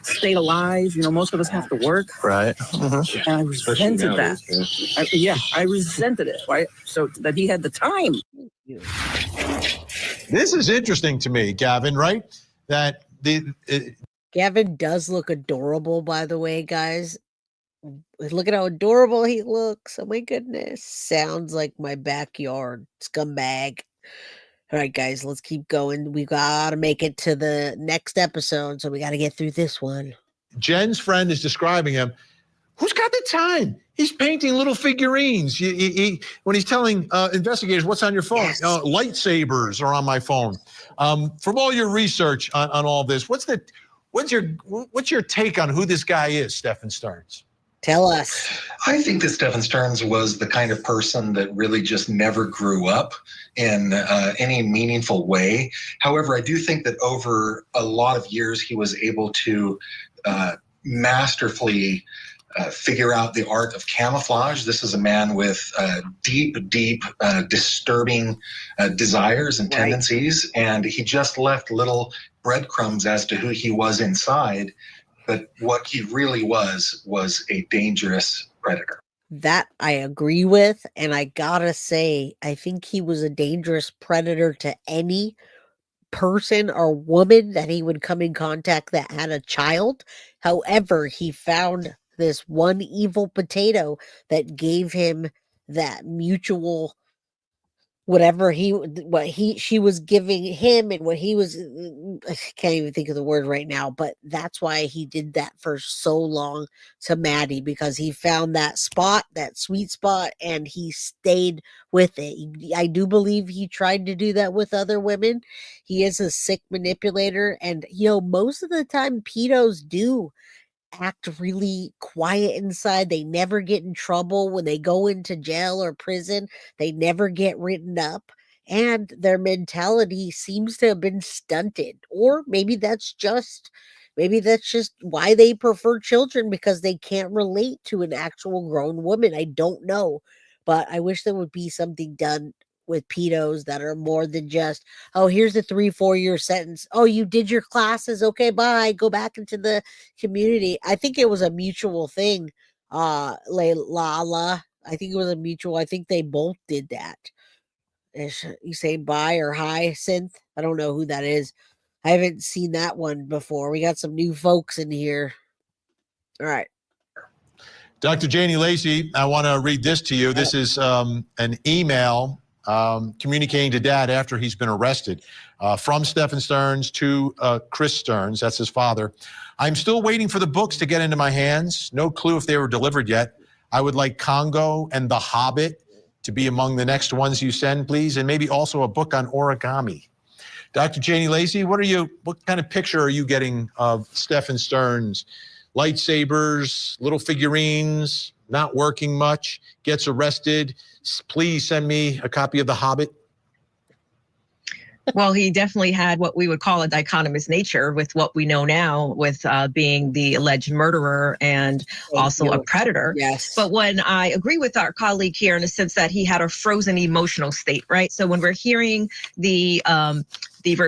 Speaker 12: stayed alive. Most of us have to work.
Speaker 11: Right.
Speaker 12: And I resented that. I resented it. Right. So that he had the time.
Speaker 3: This is interesting to me, Gavin, right? That
Speaker 2: Gavin does look adorable, by the way, guys. Look at how adorable he looks. Oh my goodness. Sounds like my backyard scumbag. All right, guys, let's keep going. We got to make it to the next episode, so we got to get through this one.
Speaker 3: Jen's friend is describing him. Who's got the time? He's painting little figurines. When he's telling investigators, what's on your phone?
Speaker 2: Yes.
Speaker 3: Lightsabers are on my phone. From all your research on all this, what's your take on who this guy is, Stephan Sterns?
Speaker 2: Tell us.
Speaker 13: I think that Stephan Sterns was the kind of person that really just never grew up in any meaningful way. However, I do think that over a lot of years, he was able to masterfully figure out the art of camouflage. This is a man with deep, disturbing desires and tendencies, and he just left little breadcrumbs as to who he was inside. But what he really was a dangerous predator.
Speaker 2: That I agree with. And I gotta say, I think he was a dangerous predator to any person or woman that he would come in contact that had a child. However, he found this one evil potato that gave him that mutual whatever she was giving him and what he was, I can't even think of the word right now, but that's why he did that for so long to Maddie, because he found that spot, that sweet spot, and he stayed with it. I do believe he tried to do that with other women. He is a sick manipulator, and most of the time pedos do act really quiet inside. They never get in trouble when they go into jail or prison. They never get written up, and their mentality seems to have been stunted. Or maybe that's just why they prefer children, because they can't relate to an actual grown woman. I don't know, but I wish there would be something done with pedos that are more than just, oh, here's a 3-4 year sentence. Oh, you did your classes. Okay, bye. Go back into the community. I think it was a mutual thing. Lala. I think it was a mutual. I think they both did that. You say bye or hi, Synth? I don't know who that is. I haven't seen that one before. We got some new folks in here. All right.
Speaker 3: Dr. Janie Lacey, I want to read this to you. This is an email communicating to Dad after he's been arrested from Stephan Sterns to Chris Sterns. That's his father. I'm still waiting for the books to get into my hands. No clue if they were delivered yet. I would like Congo and The Hobbit to be among the next ones you send, please, and maybe also a book on origami. Dr. Janie Lacey, what kind of picture are you getting of Stephan Sterns? Lightsabers, little figurines, not working much, gets arrested. Please send me a copy of The Hobbit.
Speaker 14: Well, he definitely had what we would call a dichotomous nature with what we know now, with being the alleged murderer and also a predator.
Speaker 2: Yes.
Speaker 14: But when I agree with our colleague here in the sense that he had a frozen emotional state, right? So when we're hearing the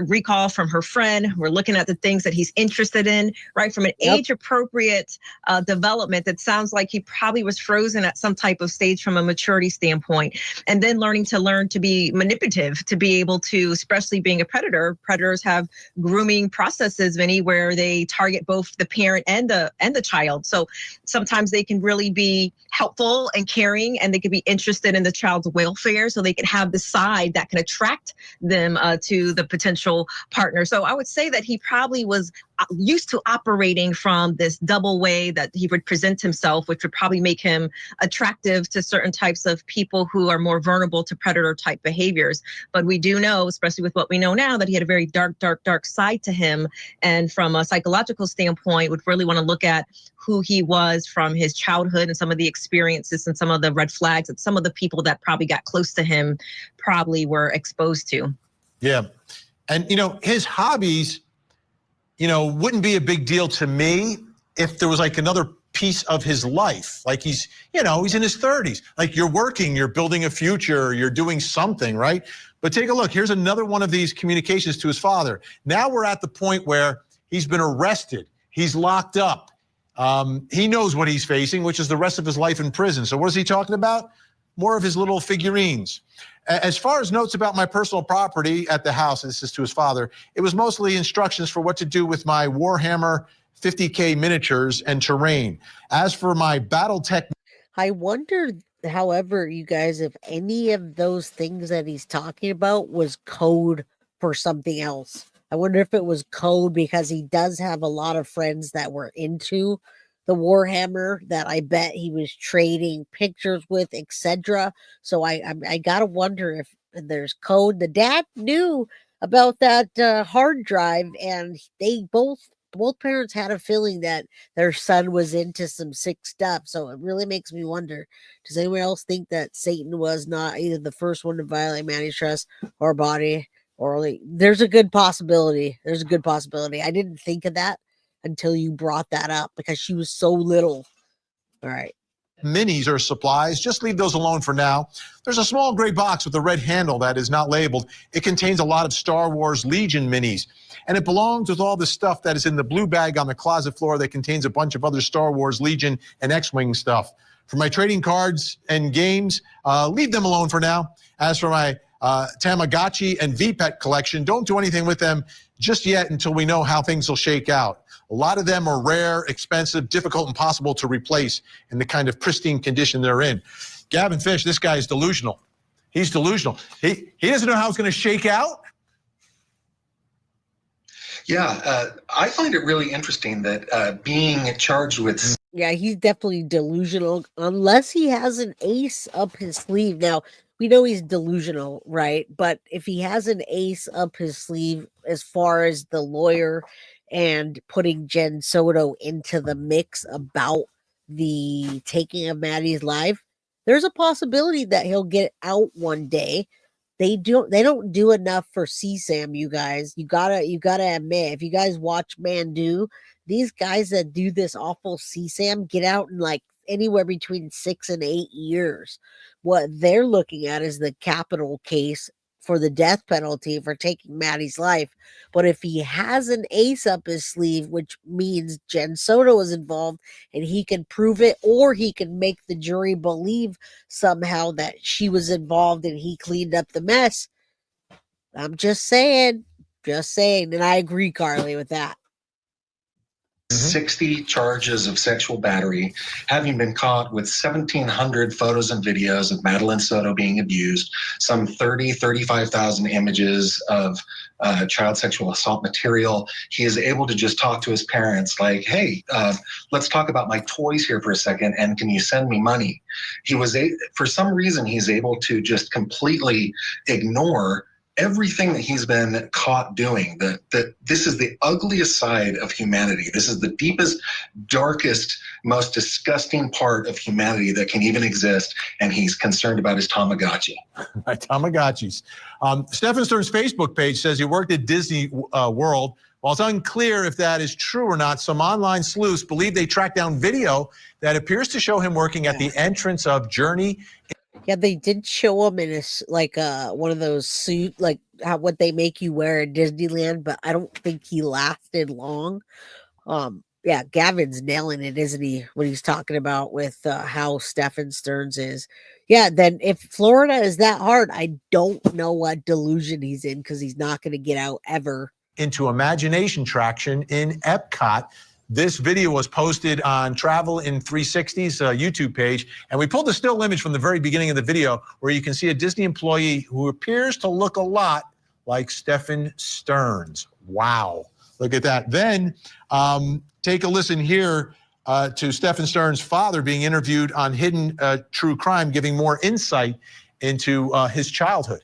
Speaker 14: recall from her friend, we're looking at the things that he's interested in, right? From an age-appropriate development, that sounds like he probably was frozen at some type of stage from a maturity standpoint. And then learn to be manipulative, to be able to, especially being a predator. Predators have grooming processes, Vinny, where they target both the parent and the child. So sometimes they can really be helpful and caring, and they can be interested in the child's welfare, so they can have the side that can attract them to the potential partner. So I would say that he probably was used to operating from this double way that he would present himself, which would probably make him attractive to certain types of people who are more vulnerable to predator type behaviors. But we do know, especially with what we know now, that he had a very dark side to him. And from a psychological standpoint, would really want to look at who he was from his childhood and some of the experiences and some of the red flags that some of the people that probably got close to him probably were exposed to. Yeah.
Speaker 3: And, his hobbies, wouldn't be a big deal to me if there was like another piece of his life. Like he's in his 30s. Like you're working, you're building a future, you're doing something, right? But take a look. Here's another one of these communications to his father. Now we're at the point where he's been arrested. He's locked up. He knows what he's facing, which is the rest of his life in prison. So what is he talking about? More of his little figurines. As far as notes about my personal property at the house, this is to his father, it was mostly instructions for what to do with my Warhammer 50K miniatures and terrain. As for my battle tech...
Speaker 2: I wonder, however, you guys, if any of those things that he's talking about was code for something else. I wonder if it was code because he does have a lot of friends that were into the Warhammer that I bet he was trading pictures with, etc. So I gotta wonder if there's code. The dad knew about that hard drive, and they both parents had a feeling that their son was into some sick stuff. So it really makes me wonder, does anyone else think that Satan was not either the first one to violate Maddie's trust or body? Or there's a good possibility. I didn't think of that until you brought that up because she was so little. All right.
Speaker 3: Minis or supplies, just leave those alone for now. There's a small gray box with a red handle that is not labeled. It contains a lot of Star Wars Legion minis, and it belongs with all the stuff that is in the blue bag on the closet floor that contains a bunch of other Star Wars Legion and X-Wing stuff. For my trading cards and games, leave them alone for now. As for my Tamagotchi and VPET collection, don't do anything with them just yet until we know how things will shake out. A lot of them are rare, expensive, difficult, impossible to replace in the kind of pristine condition they're in. Gavin Fish, this guy is delusional. He's delusional. He doesn't know how it's going to shake out.
Speaker 13: Yeah, I find it really interesting that being charged with...
Speaker 2: Yeah, he's definitely delusional unless he has an ace up his sleeve. Now, we know he's delusional, right? But if he has an ace up his sleeve as far as the lawyer and putting Jenn Soto into the mix about the taking of Maddie's life, there's a possibility that he'll get out one day. They don't do enough for CSAM, you guys. You gotta admit, if you guys watch Mandu, these guys that do this awful CSAM get out in like anywhere between 6 and 8 years. What they're looking at is the capital case for the death penalty for taking Maddie's life. But if he has an ace up his sleeve, which means Jenn Soto is involved and he can prove it, or he can make the jury believe somehow that she was involved and he cleaned up the mess. I'm just saying. And I agree, Carly, with that.
Speaker 13: 60 charges of sexual battery, having been caught with 1,700 photos and videos of Madeline Soto being abused, some 35,000 images of child sexual assault material. He is able to just talk to his parents like, hey, let's talk about my toys here for a second, and can you send me money? For some reason, he's able to just completely ignore everything that he's been caught doing. That this is the ugliest side of humanity. This is the deepest, darkest, most disgusting part of humanity that can even exist, and he's concerned about his Tamagotchi.
Speaker 3: Right, Tamagotchis. Stephan Sterns' Facebook page says he worked at Disney World. While it's unclear if that is true or not, some online sleuths believe they tracked down video that appears to show him working at the entrance of Journey.
Speaker 2: Yeah, they did show him in one of those suit, like what they make you wear at Disneyland, but I don't think he lasted long. Yeah, Gavin's nailing it, isn't he, when he's talking about with how Stephan Sterns is. Yeah, then if Florida is that hard, I don't know what delusion he's in, because he's not going to get out ever.
Speaker 3: Into Imagination Traction in Epcot. This video was posted on Travel in 360's YouTube page, and we pulled a still image from the very beginning of the video where you can see a Disney employee who appears to look a lot like Stephan Sterns. Wow, look at that. Then take a listen here to Stephan Sterns' father being interviewed on Hidden True Crime, giving more insight into his childhood.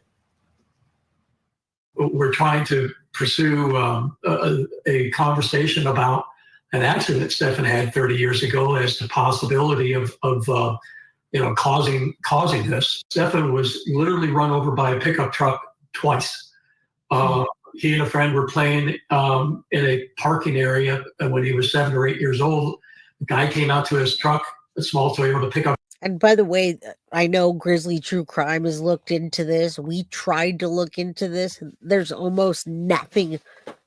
Speaker 15: We're trying to pursue a conversation about an accident Stephan had 30 years ago as the possibility of causing this. Stephan was literally run over by a pickup truck twice. He and a friend were playing in a parking area, and when he was 7 or 8 years old, the guy came out to his truck, a small Toyota pickup.
Speaker 2: And by the way, I know Grizzly True Crime has looked into this. We tried to look into this. There's almost nothing.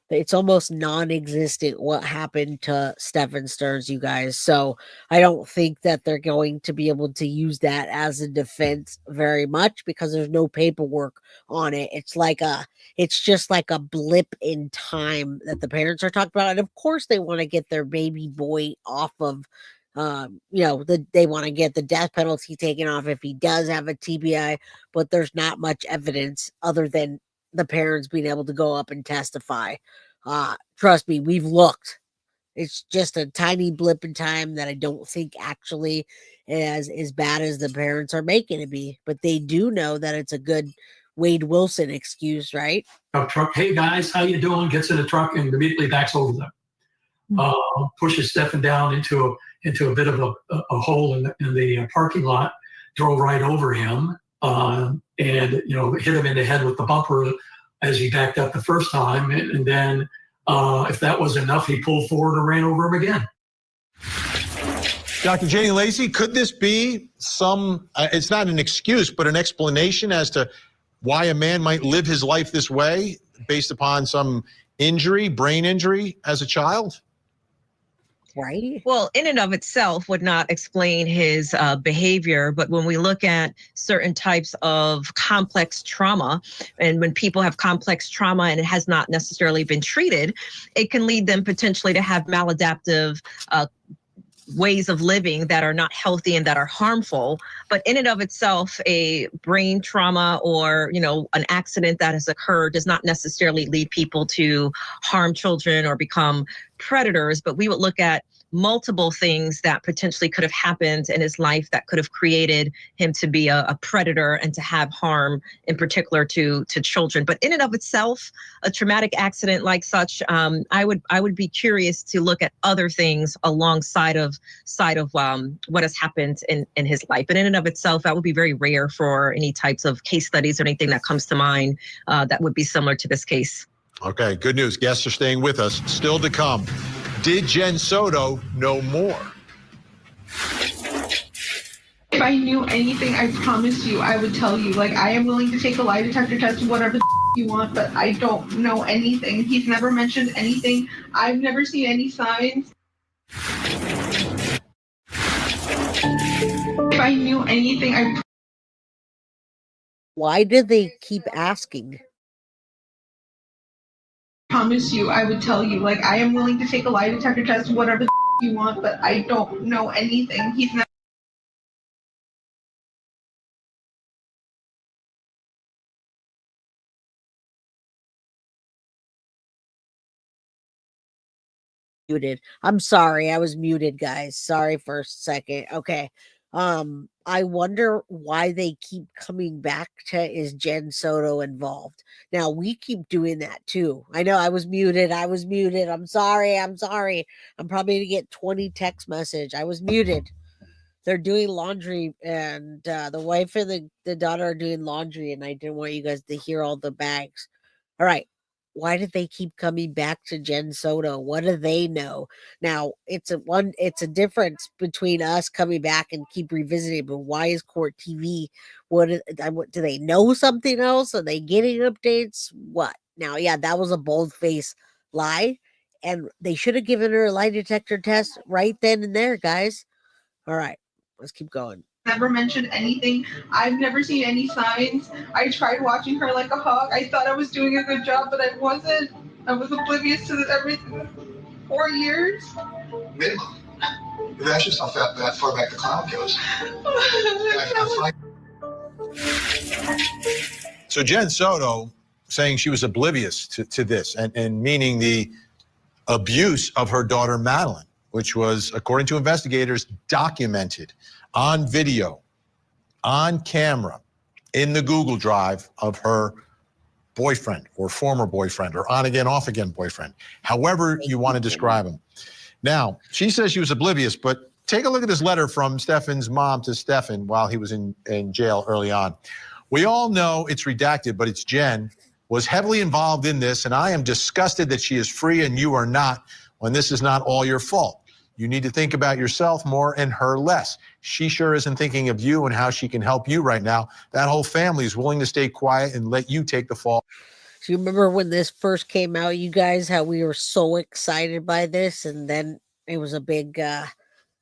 Speaker 2: It's almost non-existent what happened to Stephan Sterns, you guys. So I don't think that they're going to be able to use that as a defense very much, because there's no paperwork on it. It's just like a blip in time that the parents are talking about. And of course they want to get their baby boy off of, they want to get the death penalty taken off if he does have a TBI, but there's not much evidence other than the parents being able to go up and testify. Trust me, we've looked. It's just a tiny blip in time that I don't think actually is as bad as the parents are making it be. But they do know that it's a good Wade Wilson excuse, right?
Speaker 15: Truck, hey guys, how you doing? Gets in the truck and immediately backs over them. Pushes Stephan down into a bit of a hole in the parking lot. Drove right over him. And hit him in the head with the bumper as he backed up the first time, and then if that was enough, he pulled forward and ran over him again.
Speaker 3: Dr. Janie Lacey, could this be it's not an excuse, but an explanation as to why a man might live his life this way based upon some injury, brain injury as a child?
Speaker 2: right?
Speaker 14: Well, in and of itself would not explain his behavior. But when we look at certain types of complex trauma, and when people have complex trauma and it has not necessarily been treated, it can lead them potentially to have maladaptive ways of living that are not healthy and that are harmful. But in and of itself, a brain trauma or, an accident that has occurred does not necessarily lead people to harm children or become predators. But we would look at multiple things that potentially could have happened in his life that could have created him to be a predator and to have harm in particular to children. But in and of itself, a traumatic accident like such, I would be curious to look at other things alongside of what has happened in his life. But in and of itself, that would be very rare for any types of case studies or anything that comes to mind that would be similar to this case.
Speaker 3: Okay, good news. Guests are staying with us. Still to come. Did Jenn Soto know more?
Speaker 16: If I knew anything, I promise you, I would tell you. Like, I am willing to take a lie detector test, whatever the you want, but I don't know anything. He's never mentioned anything. I've never seen any signs. If I knew anything, I...
Speaker 2: Why did they keep asking?
Speaker 16: promise you, I would tell you. Like, I am willing to take a lie detector test, whatever the you want, but I don't know anything. He's not.
Speaker 2: Muted. I'm sorry, I was muted, guys. Sorry for a second. Okay. I wonder why they keep coming back to is Jenn Soto involved? Now we keep doing that too. I know I was muted. I'm sorry. I'm probably gonna get 20 text message. I was muted. They're doing laundry, and the wife and the daughter are doing laundry, and I didn't want you guys to hear all the bags. All right. Why did they keep coming back to Jenn Soto? What do they know? Now, it's a difference between us coming back and keep revisiting, but why is Court TV? What do they know something else? Are they getting updates? What? Now, yeah, that was a bold-faced lie, and they should have given her a lie detector test right then and there, guys. All right, let's keep going.
Speaker 16: Never mentioned anything. I've never seen any signs. I tried watching her like a hawk. I thought I was doing a good job, but I wasn't. I was oblivious to everything. 4 years.
Speaker 13: Minimum. You've asked yourself that far back the cloud goes.
Speaker 3: So Jenn Soto saying she was oblivious to this, and meaning the abuse of her daughter Madeline, which was, according to investigators, documented on video, on camera, in the Google Drive of her boyfriend or former boyfriend or on-again, off-again boyfriend, however you want to describe him. Now, she says she was oblivious, but take a look at this letter from Stephan's mom to Stephan while he was in jail early on. We all know it's redacted, but it's Jenn was heavily involved in this, and I am disgusted that she is free and you are not, when this is not all your fault. You need to think about yourself more and her less. She sure isn't thinking of you and how she can help you right now. That whole family is willing to stay quiet and let you take the fall.
Speaker 2: Do you remember when this first came out, you guys, how we were so excited by this, and then it was a big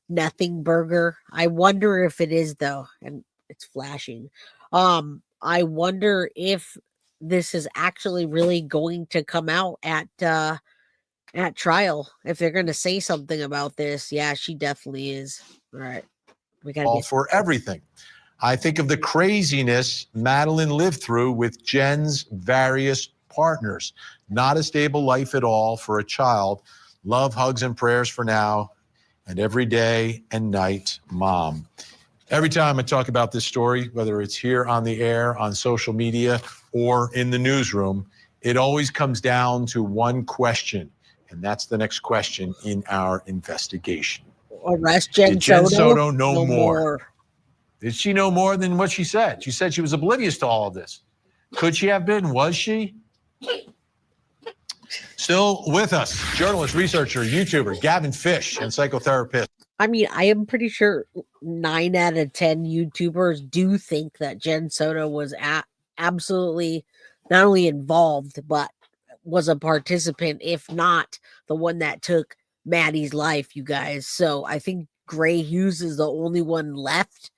Speaker 2: nothing burger? I wonder if it is, though, and it's flashing. I wonder if this is actually really going to come out at trial, if they're going to say something about this. Yeah, she definitely is. All right. We got
Speaker 3: all for everything. I think of the craziness Madeline lived through with Jenn's various partners. Not a stable life at all for a child. Love, hugs, and prayers for now, and every day and night, Mom. Every time I talk about this story, whether it's here on the air, on social media, or in the newsroom, it always comes down to one question. And that's the next question in our investigation.
Speaker 2: Arrest Jenn Soto?
Speaker 3: Did Jenn Soto know more? Did she know more than what she said? She said she was oblivious to all of this. Could she have been? Was she? Still with us, journalist, researcher, YouTuber, Gavin Fish, and psychotherapist.
Speaker 2: I mean, I am pretty sure 9 out of 10 YouTubers do think that Jenn Soto was absolutely not only involved, but was a participant, if not the one that took Maddie's life, you guys. So I think Gray Hughes is the only one left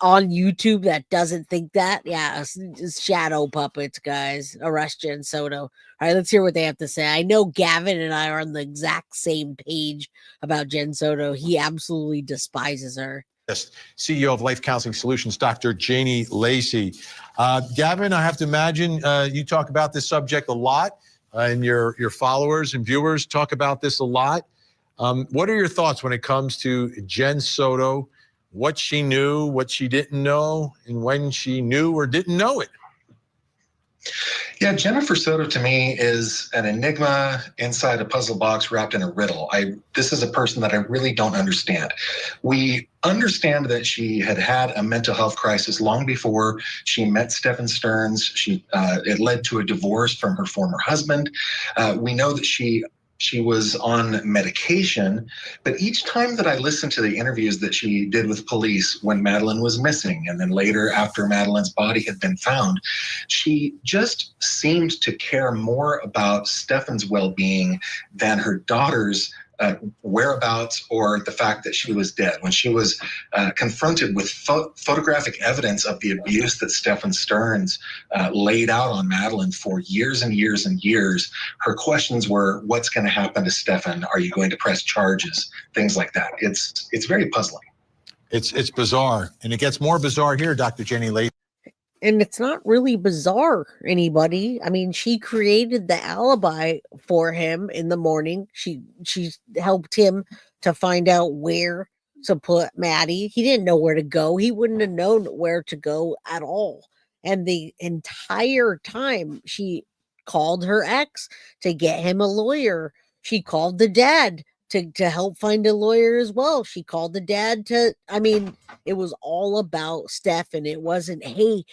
Speaker 2: on YouTube that doesn't think that. Yeah, it's shadow puppets, guys. Arrest Jenn Soto. All right, let's hear what they have to say. I know Gavin and I are on the exact same page about Jenn Soto. He absolutely despises her.
Speaker 3: Yes, CEO of Life Counseling Solutions, Dr. Janie Lacey. Gavin, I have to imagine you talk about this subject a lot, and your followers and viewers talk about this a lot. What are your thoughts when it comes to Jenn Soto, what she knew, what she didn't know, and when she knew or didn't know it?
Speaker 13: Yeah, Jennifer Soto to me is an enigma inside a puzzle box wrapped in a riddle. This is a person that I really don't understand. We understand that she had had a mental health crisis long before she met Stephan Sterns. It led to a divorce from her former husband. We know that she was on medication, but each time that I listened to the interviews that she did with police when Madeline was missing, and then later after Madeline's body had been found, she just seemed to care more about Stephan's well-being than her daughter's whereabouts or the fact that she was dead. When she was confronted with photographic evidence of the abuse that Stephan Sterns laid out on Madeline for years and years and years, her questions were, what's going to happen to Stephan? Are you going to press charges? Things like that. It's very puzzling.
Speaker 3: It's bizarre, and it gets more bizarre here, Dr. Jenny Lacey.
Speaker 2: And it's not really bizarre, anybody. I mean, she created the alibi for him in the morning. She helped him to find out where to put Maddie. He didn't know where to go. He wouldn't have known where to go at all. And the entire time she called her ex to get him a lawyer. She called the dad to help find a lawyer as well. She called the dad it was all about Stephan. It wasn't, hey,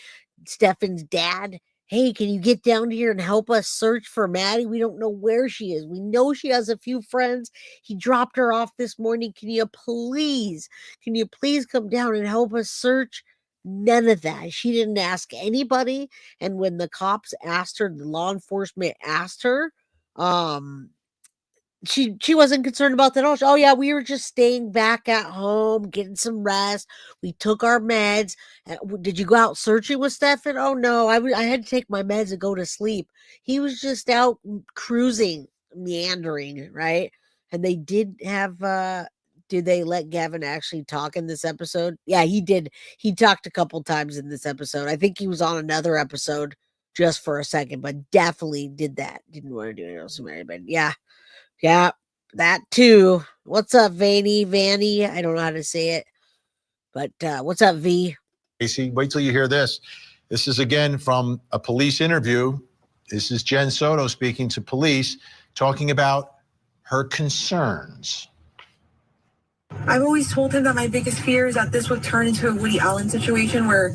Speaker 2: Stephan's dad, hey, can you get down here and help us search for Maddie? We don't know where she is. We know she has a few friends. He dropped her off this morning. Can you please come down and help us search? None of that. She didn't ask anybody. And when the cops asked her, the law enforcement asked her, she wasn't concerned about that at all. Oh yeah, we were just staying back at home, getting some rest. We took our meds. Did you go out searching with Stephan? Oh no, I had to take my meds and go to sleep. He was just out cruising, meandering, right? And they did have did they let Gavin actually talk in this episode? Yeah, he did. He talked a couple times in this episode. I think he was on another episode just for a second, but definitely did that. Didn't want to do anything else, but yeah. Yeah, that too. What's up, Vanny? I don't know how to say it. But what's up, V?
Speaker 3: Casey, wait till you hear this. This is again from a police interview. This is Jenn Soto speaking to police, talking about her concerns.
Speaker 17: I've always told him that my biggest fear is that this would turn into a Woody Allen situation where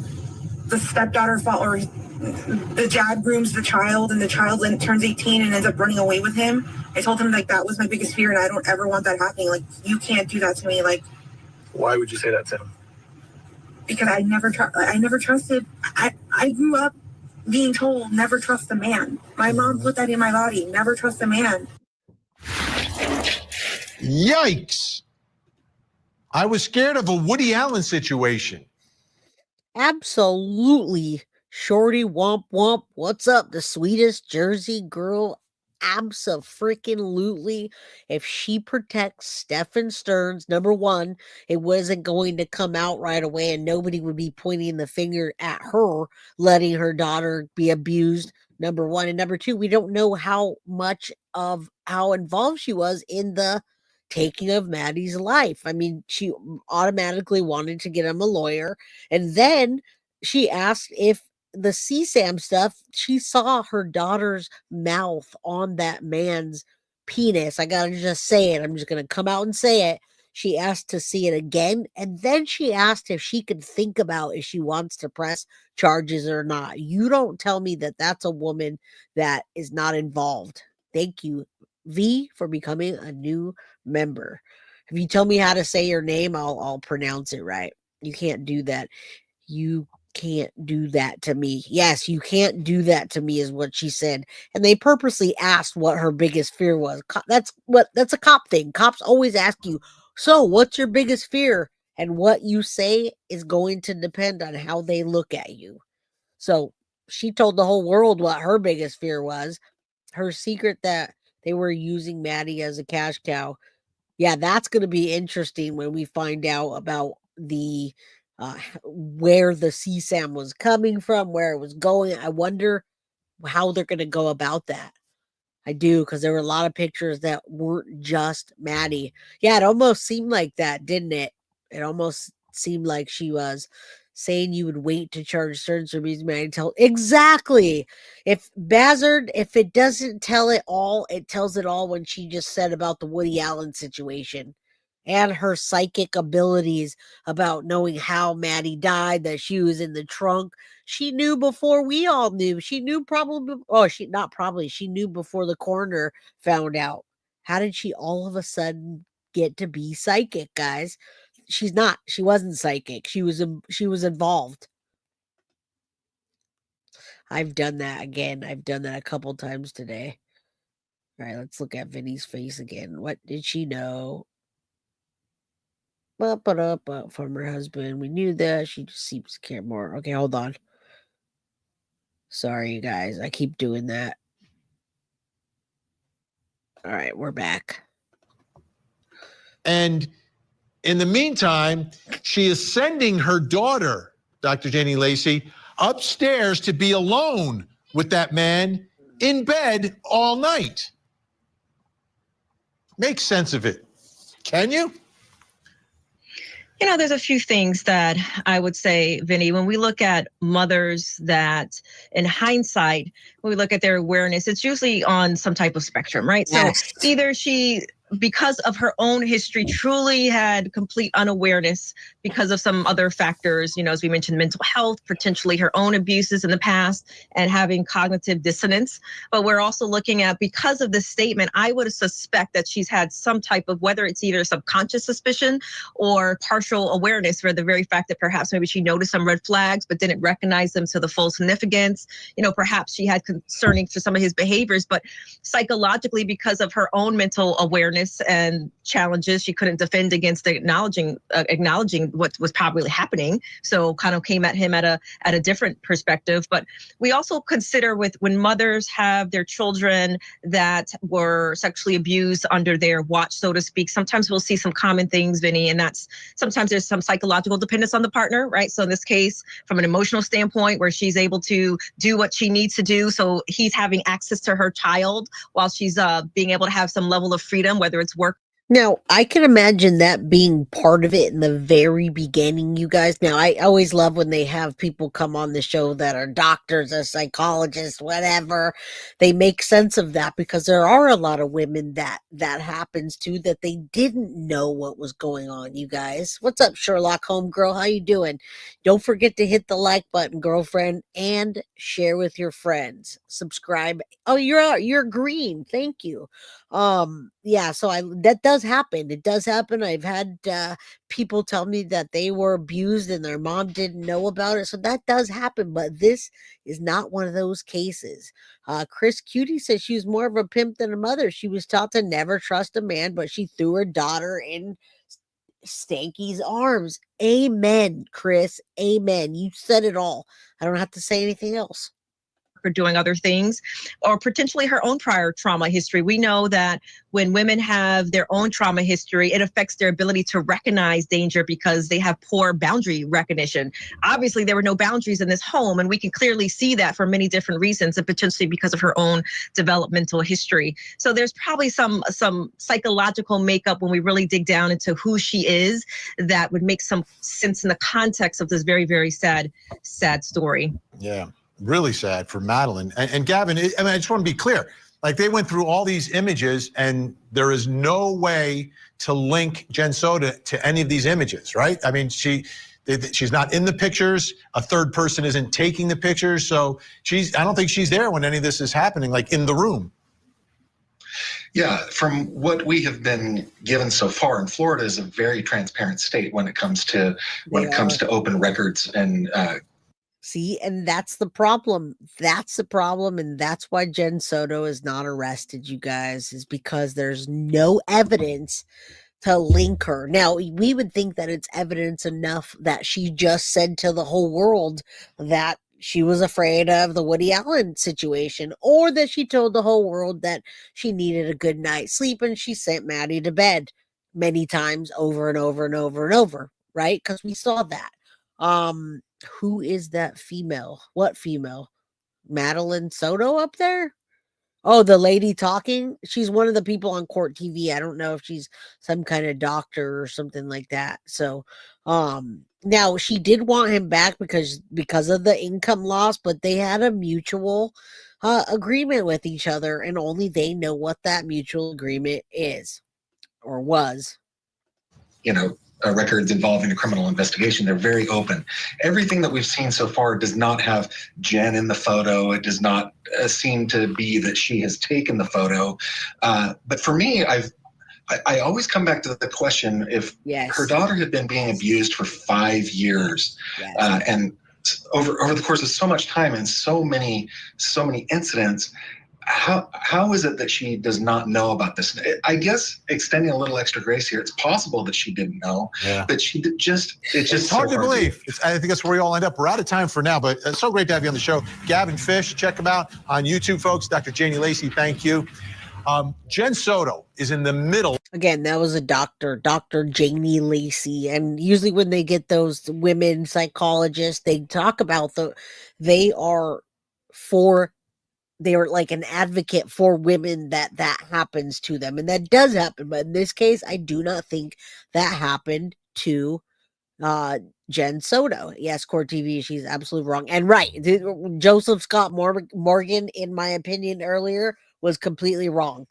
Speaker 17: the stepdaughter or the dad grooms the child and the child then turns 18 and ends up running away with him. I told him that was my biggest fear and I don't ever want that happening. You can't do that to me.
Speaker 11: Why would you say that to him?
Speaker 17: Because I never trusted. I grew up being told never trust a man. My mom put that in my body. Never trust a man.
Speaker 3: Yikes. I was scared of a Woody Allen situation.
Speaker 2: Absolutely. Shorty womp womp. What's up? The sweetest Jersey girl. Abso-freaking-lutely. If she protects Stephan Sterns, number one, it wasn't going to come out right away and nobody would be pointing the finger at her, letting her daughter be abused, number one. And number two, we don't know how involved she was in the taking of Maddie's life. I mean, she automatically wanted to get him a lawyer. And then she asked if the CSAM stuff, she saw her daughter's mouth on that man's penis. I gotta just say it. I'm just gonna come out and say it. She asked to see it again. And then she asked if she could think about if she wants to press charges or not. You don't tell me that that's a woman that is not involved. Thank you, V, for becoming a new member. If you tell me how to say your name, I'll pronounce it right. You can't do that. You can't do that to me. Yes, you can't do that to me is what she said. And they purposely asked what her biggest fear was. That's a cop thing. Cops always ask you, so what's your biggest fear? And what you say is going to depend on how they look at you. So she told the whole world what her biggest fear was. Her secret that they were using Maddie as a cash cow. Yeah, that's going to be interesting when we find out about the where the CSAM was coming from, where it was going. I wonder how they're going to go about that. I do, because there were a lot of pictures that weren't just Maddie. Yeah, it almost seemed like that, didn't it? It almost seemed like she was saying you would wait to charge Sterns for being Maddie. Exactly. If it doesn't tell it all, it tells it all when she just said about the Woody Allen situation and her psychic abilities about knowing how Maddie died, that she was in the trunk. She knew before we all knew. She knew she knew before the coroner found out. How did she all of a sudden get to be psychic, guys? She wasn't psychic. She was involved. I've done that again. I've done that a couple times today. All right, let's look at Vinny's face again. What did she know? From her husband. We knew that. She just seems to care more. Okay, hold on. Sorry, you guys. I keep doing that. All right, we're back.
Speaker 3: And in the meantime, she is sending her daughter, Dr. Jenny Lacey, upstairs to be alone with that man in bed all night. Make sense of it. Can you?
Speaker 14: You know, there's a few things that I would say, Vinny, when we look at mothers that in hindsight, when we look at their awareness, it's usually on some type of spectrum, right?
Speaker 2: Yes.
Speaker 14: So either she, because of her own history, truly had complete unawareness because of some other factors, you know, as we mentioned, mental health, potentially her own abuses in the past, and having cognitive dissonance. But we're also looking at, because of this statement, I would suspect that she's had some type of, whether it's either subconscious suspicion or partial awareness, for the very fact that perhaps maybe she noticed some red flags but didn't recognize them to the full significance. You know, perhaps she had concerning for some of his behaviors, but psychologically, because of her own mental awareness and challenges, she couldn't defend against acknowledging what was probably happening. So kind of came at him at a different perspective. But we also consider when mothers have their children that were sexually abused under their watch, so to speak, sometimes we'll see some common things, Vinny, and that's sometimes there's some psychological dependence on the partner, right? So in this case, from an emotional standpoint, where she's able to do what she needs to do. So he's having access to her child while she's being able to have some level of freedom, whether it's work.
Speaker 2: Now, I can imagine that being part of it in the very beginning, you guys. Now, I always love when they have people come on the show that are doctors or psychologists, whatever. They make sense of that, because there are a lot of women that happens to, that they didn't know what was going on, you guys. What's up, Sherlock Homegirl? How you doing? Don't forget to hit the like button, girlfriend, and share with your friends. Subscribe. Oh, you're green. Thank you. Yeah, so that does happen. It does happen. I've had people tell me that they were abused and their mom didn't know about it. So that does happen, but this is not one of those cases. Chris Cutie says she was more of a pimp than a mother. She was taught to never trust a man, but she threw her daughter in Stanky's arms. Amen, Chris. Amen. You said it all. I don't have to say anything else.
Speaker 14: Or doing other things, or potentially her own prior trauma history. We know that when women have their own trauma history, it affects their ability to recognize danger because they have poor boundary recognition. Obviously, there were no boundaries in this home, and we can clearly see that for many different reasons, and potentially because of her own developmental history. So there's probably some psychological makeup when we really dig down into who she is that would make some sense in the context of this very, very sad story.
Speaker 3: Yeah. Really sad for Madeline. And Gavin, I just want to be clear. Like, they went through all these images and there is no way to link Jenn Soto to any of these images, right? I mean, she's not in the pictures. A third person isn't taking the pictures. So I don't think she's there when any of this is happening, like in the room.
Speaker 13: Yeah, from what we have been given so far, and Florida is a very transparent state when it comes to open records and
Speaker 2: See, and that's the problem. That's the problem. And that's why Jenn Soto is not arrested, you guys, is because there's no evidence to link her. Now, we would think that it's evidence enough that she just said to the whole world that she was afraid of the Woody Allen situation, or that she told the whole world that she needed a good night's sleep and she sent Maddie to bed many times over and over and over and over, right? Because we saw that. Who is that female? What female? Madeline Soto up there? Oh, the lady talking? She's one of the people on Court TV. I don't know if she's some kind of doctor or something like that. So, now she did want him back because of the income loss, but they had a mutual agreement with each other, and only they know what that mutual agreement is or was.
Speaker 13: Records involving a criminal investigation. They're very open. Everything that we've seen so far does not have Jenn in the photo. It does not seem to be that she has taken the photo. But for me, I always come back to the question, if her daughter had been being abused for 5 years, and over the course of so much time and so many incidents, how is it that she does not know about this? I guess extending a little extra grace here, it's possible that she didn't know, but she it's
Speaker 3: hard to believe. I think that's where we all end up. We're out of time for now, but it's so great to have you on the show. Gavin Fish, check him out on YouTube, folks. Dr. Janie Lacey, thank you. Jenn Soto is in the middle.
Speaker 2: Again, that was a doctor, Dr. Janie Lacey. And usually when they get those women psychologists, they talk about they are like an advocate for women that happens to them. And that does happen. But in this case, I do not think that happened to Jenn Soto. Yes, Court TV, she's absolutely wrong. And right, Joseph Scott Morgan, in my opinion, earlier was completely wrong.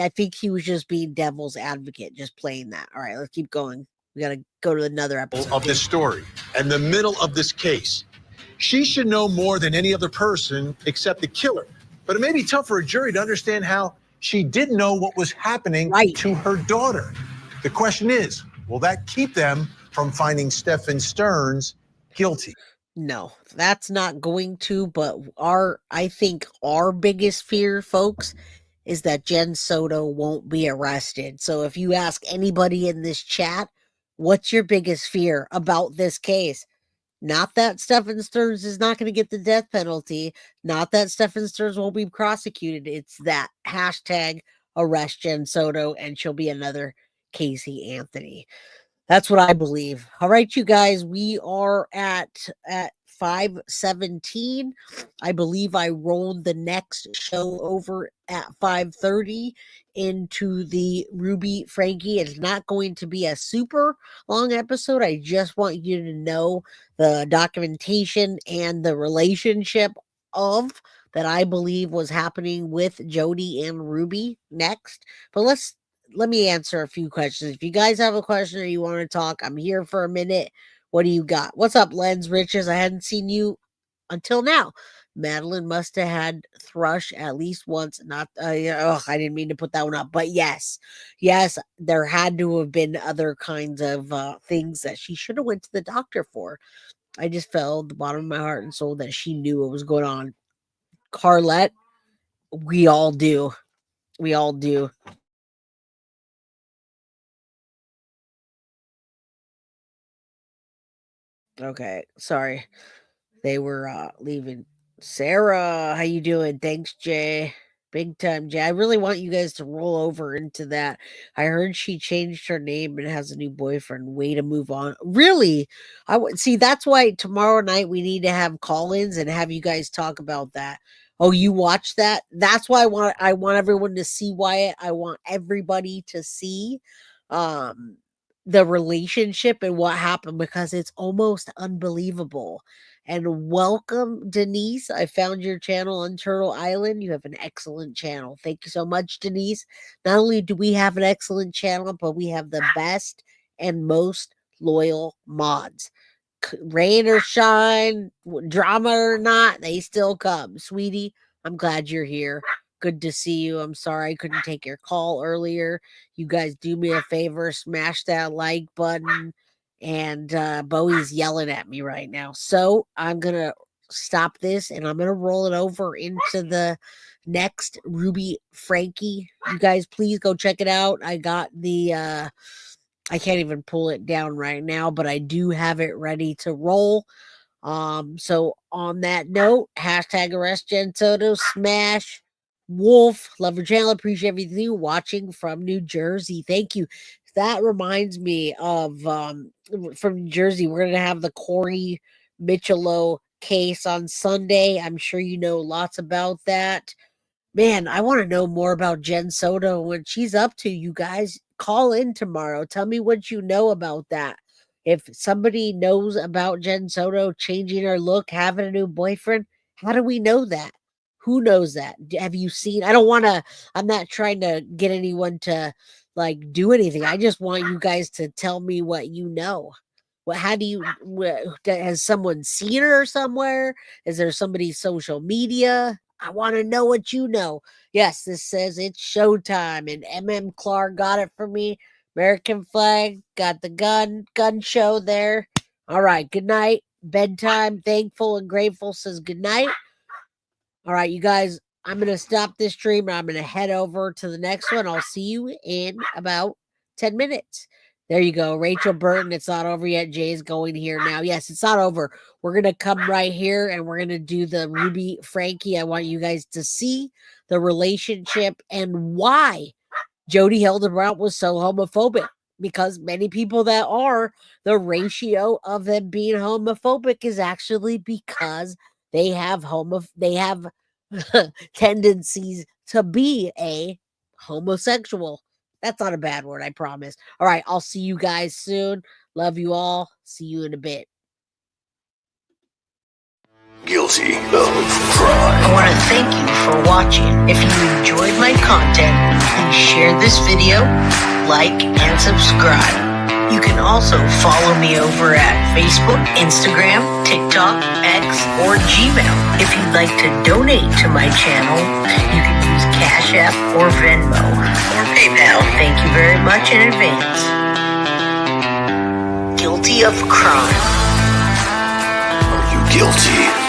Speaker 2: I think he was just being devil's advocate, just playing that. All right, let's keep going. We got to go to another episode
Speaker 3: of this story and the middle of this case. She should know more than any other person except the killer. But it may be tough for a jury to understand how she didn't know what was happening to her daughter. The question is, will that keep them from finding Stephan Sterns guilty?
Speaker 2: No, that's not going to. But I think our biggest fear, folks, is that Jenn Soto won't be arrested. So if you ask anybody in this chat, what's your biggest fear about this case? Not that Stephan Sterns is not going to get the death penalty. Not that Stephan Sterns won't be prosecuted. It's that hashtag arrest Jenn Soto and she'll be another Casey Anthony. That's what I believe. All right, you guys, we are at 5:17. I believe I rolled the next show over at 5:30 into the Ruby Frankie. It's not going to be a super long episode. I just want you to know the documentation and the relationship of that I believe was happening with Jody and Ruby next. But let me answer a few questions. If you guys have a question or you want to talk, I'm here for a minute. What do you got? What's up, Lens Riches? I hadn't seen you until now. Madeline must have had thrush at least once. Not, I didn't mean to put that one up, but yes, there had to have been other kinds of things that she should have went to the doctor for. I just felt at the bottom of my heart and soul that she knew what was going on. Carlette, we all do. We all do. Okay, sorry. They were leaving. Sarah, how you doing? Thanks, Jay. Big time, Jay. I really want you guys to roll over into that. I heard she changed her name and has a new boyfriend. Way to move on. Really? I would see. That's why tomorrow night we need to have call-ins and have you guys talk about that. Oh, you watch that? That's why I want everyone to see Wyatt. I want everybody to see the relationship and what happened, because it's almost unbelievable. And welcome, Denise. I found your channel on Turtle Island. You have an excellent channel. Thank you so much, Denise. Not only do we have an excellent channel, but we have the best and most loyal mods. Rain or shine, drama or not, they still come. Sweetie, I'm glad you're here. Good to see you. I'm sorry I couldn't take your call earlier. You guys do me a favor, smash that like button And Bowie's yelling at me right now. So I'm going to stop this and I'm going to roll it over into the next Ruby Frankie. You guys, please go check it out. I got the, I can't even pull it down right now, but I do have it ready to roll. So on that note, hashtag arrest Jenn Soto, smash Wolf, love your channel, appreciate everything, watching from New Jersey. Thank you. That reminds me of from New Jersey, we're going to have the Corey Michelo case on Sunday. I'm sure you know lots about that. Man, I want to know more about Jenn Soto, what she's up to. You guys, call in tomorrow. Tell me what you know about that. If somebody knows about Jenn Soto changing her look, having a new boyfriend, how do we know that? Who knows that? Have you seen? I'm not trying to get anyone to like do anything. I just want you guys to tell me what you know. How do you, has someone seen her somewhere? Is there somebody's social media? I want to know what you know. Yes, this says it's showtime, and MM Clark got it for me. American flag, got the gun show there. All right, good night. Bedtime, thankful and grateful says good night. All right, you guys, I'm going to stop this stream and I'm going to head over to the next one. I'll see you in about 10 minutes. There you go. Rachel Burton, it's not over yet. Jay's going here now. Yes, it's not over. We're going to come right here and we're going to do the Ruby Frankie. I want you guys to see the relationship and why Jody Hildebrandt was so homophobic. Because many people that are, the ratio of them being homophobic is actually because they have tendencies to be a homosexual. That's not a bad word, I promise. All right, I'll see you guys soon. Love you all. See you in a bit.
Speaker 1: Guilty of crime.
Speaker 2: I want to thank you for watching. If you enjoyed my content, please share this video, like, and subscribe. You can also follow me over at Facebook, Instagram, TikTok, X, or Gmail. If you'd like to donate to my channel, you can use Cash App or Venmo or PayPal. Thank you very much in advance. Guilty of crime.
Speaker 1: Are you guilty?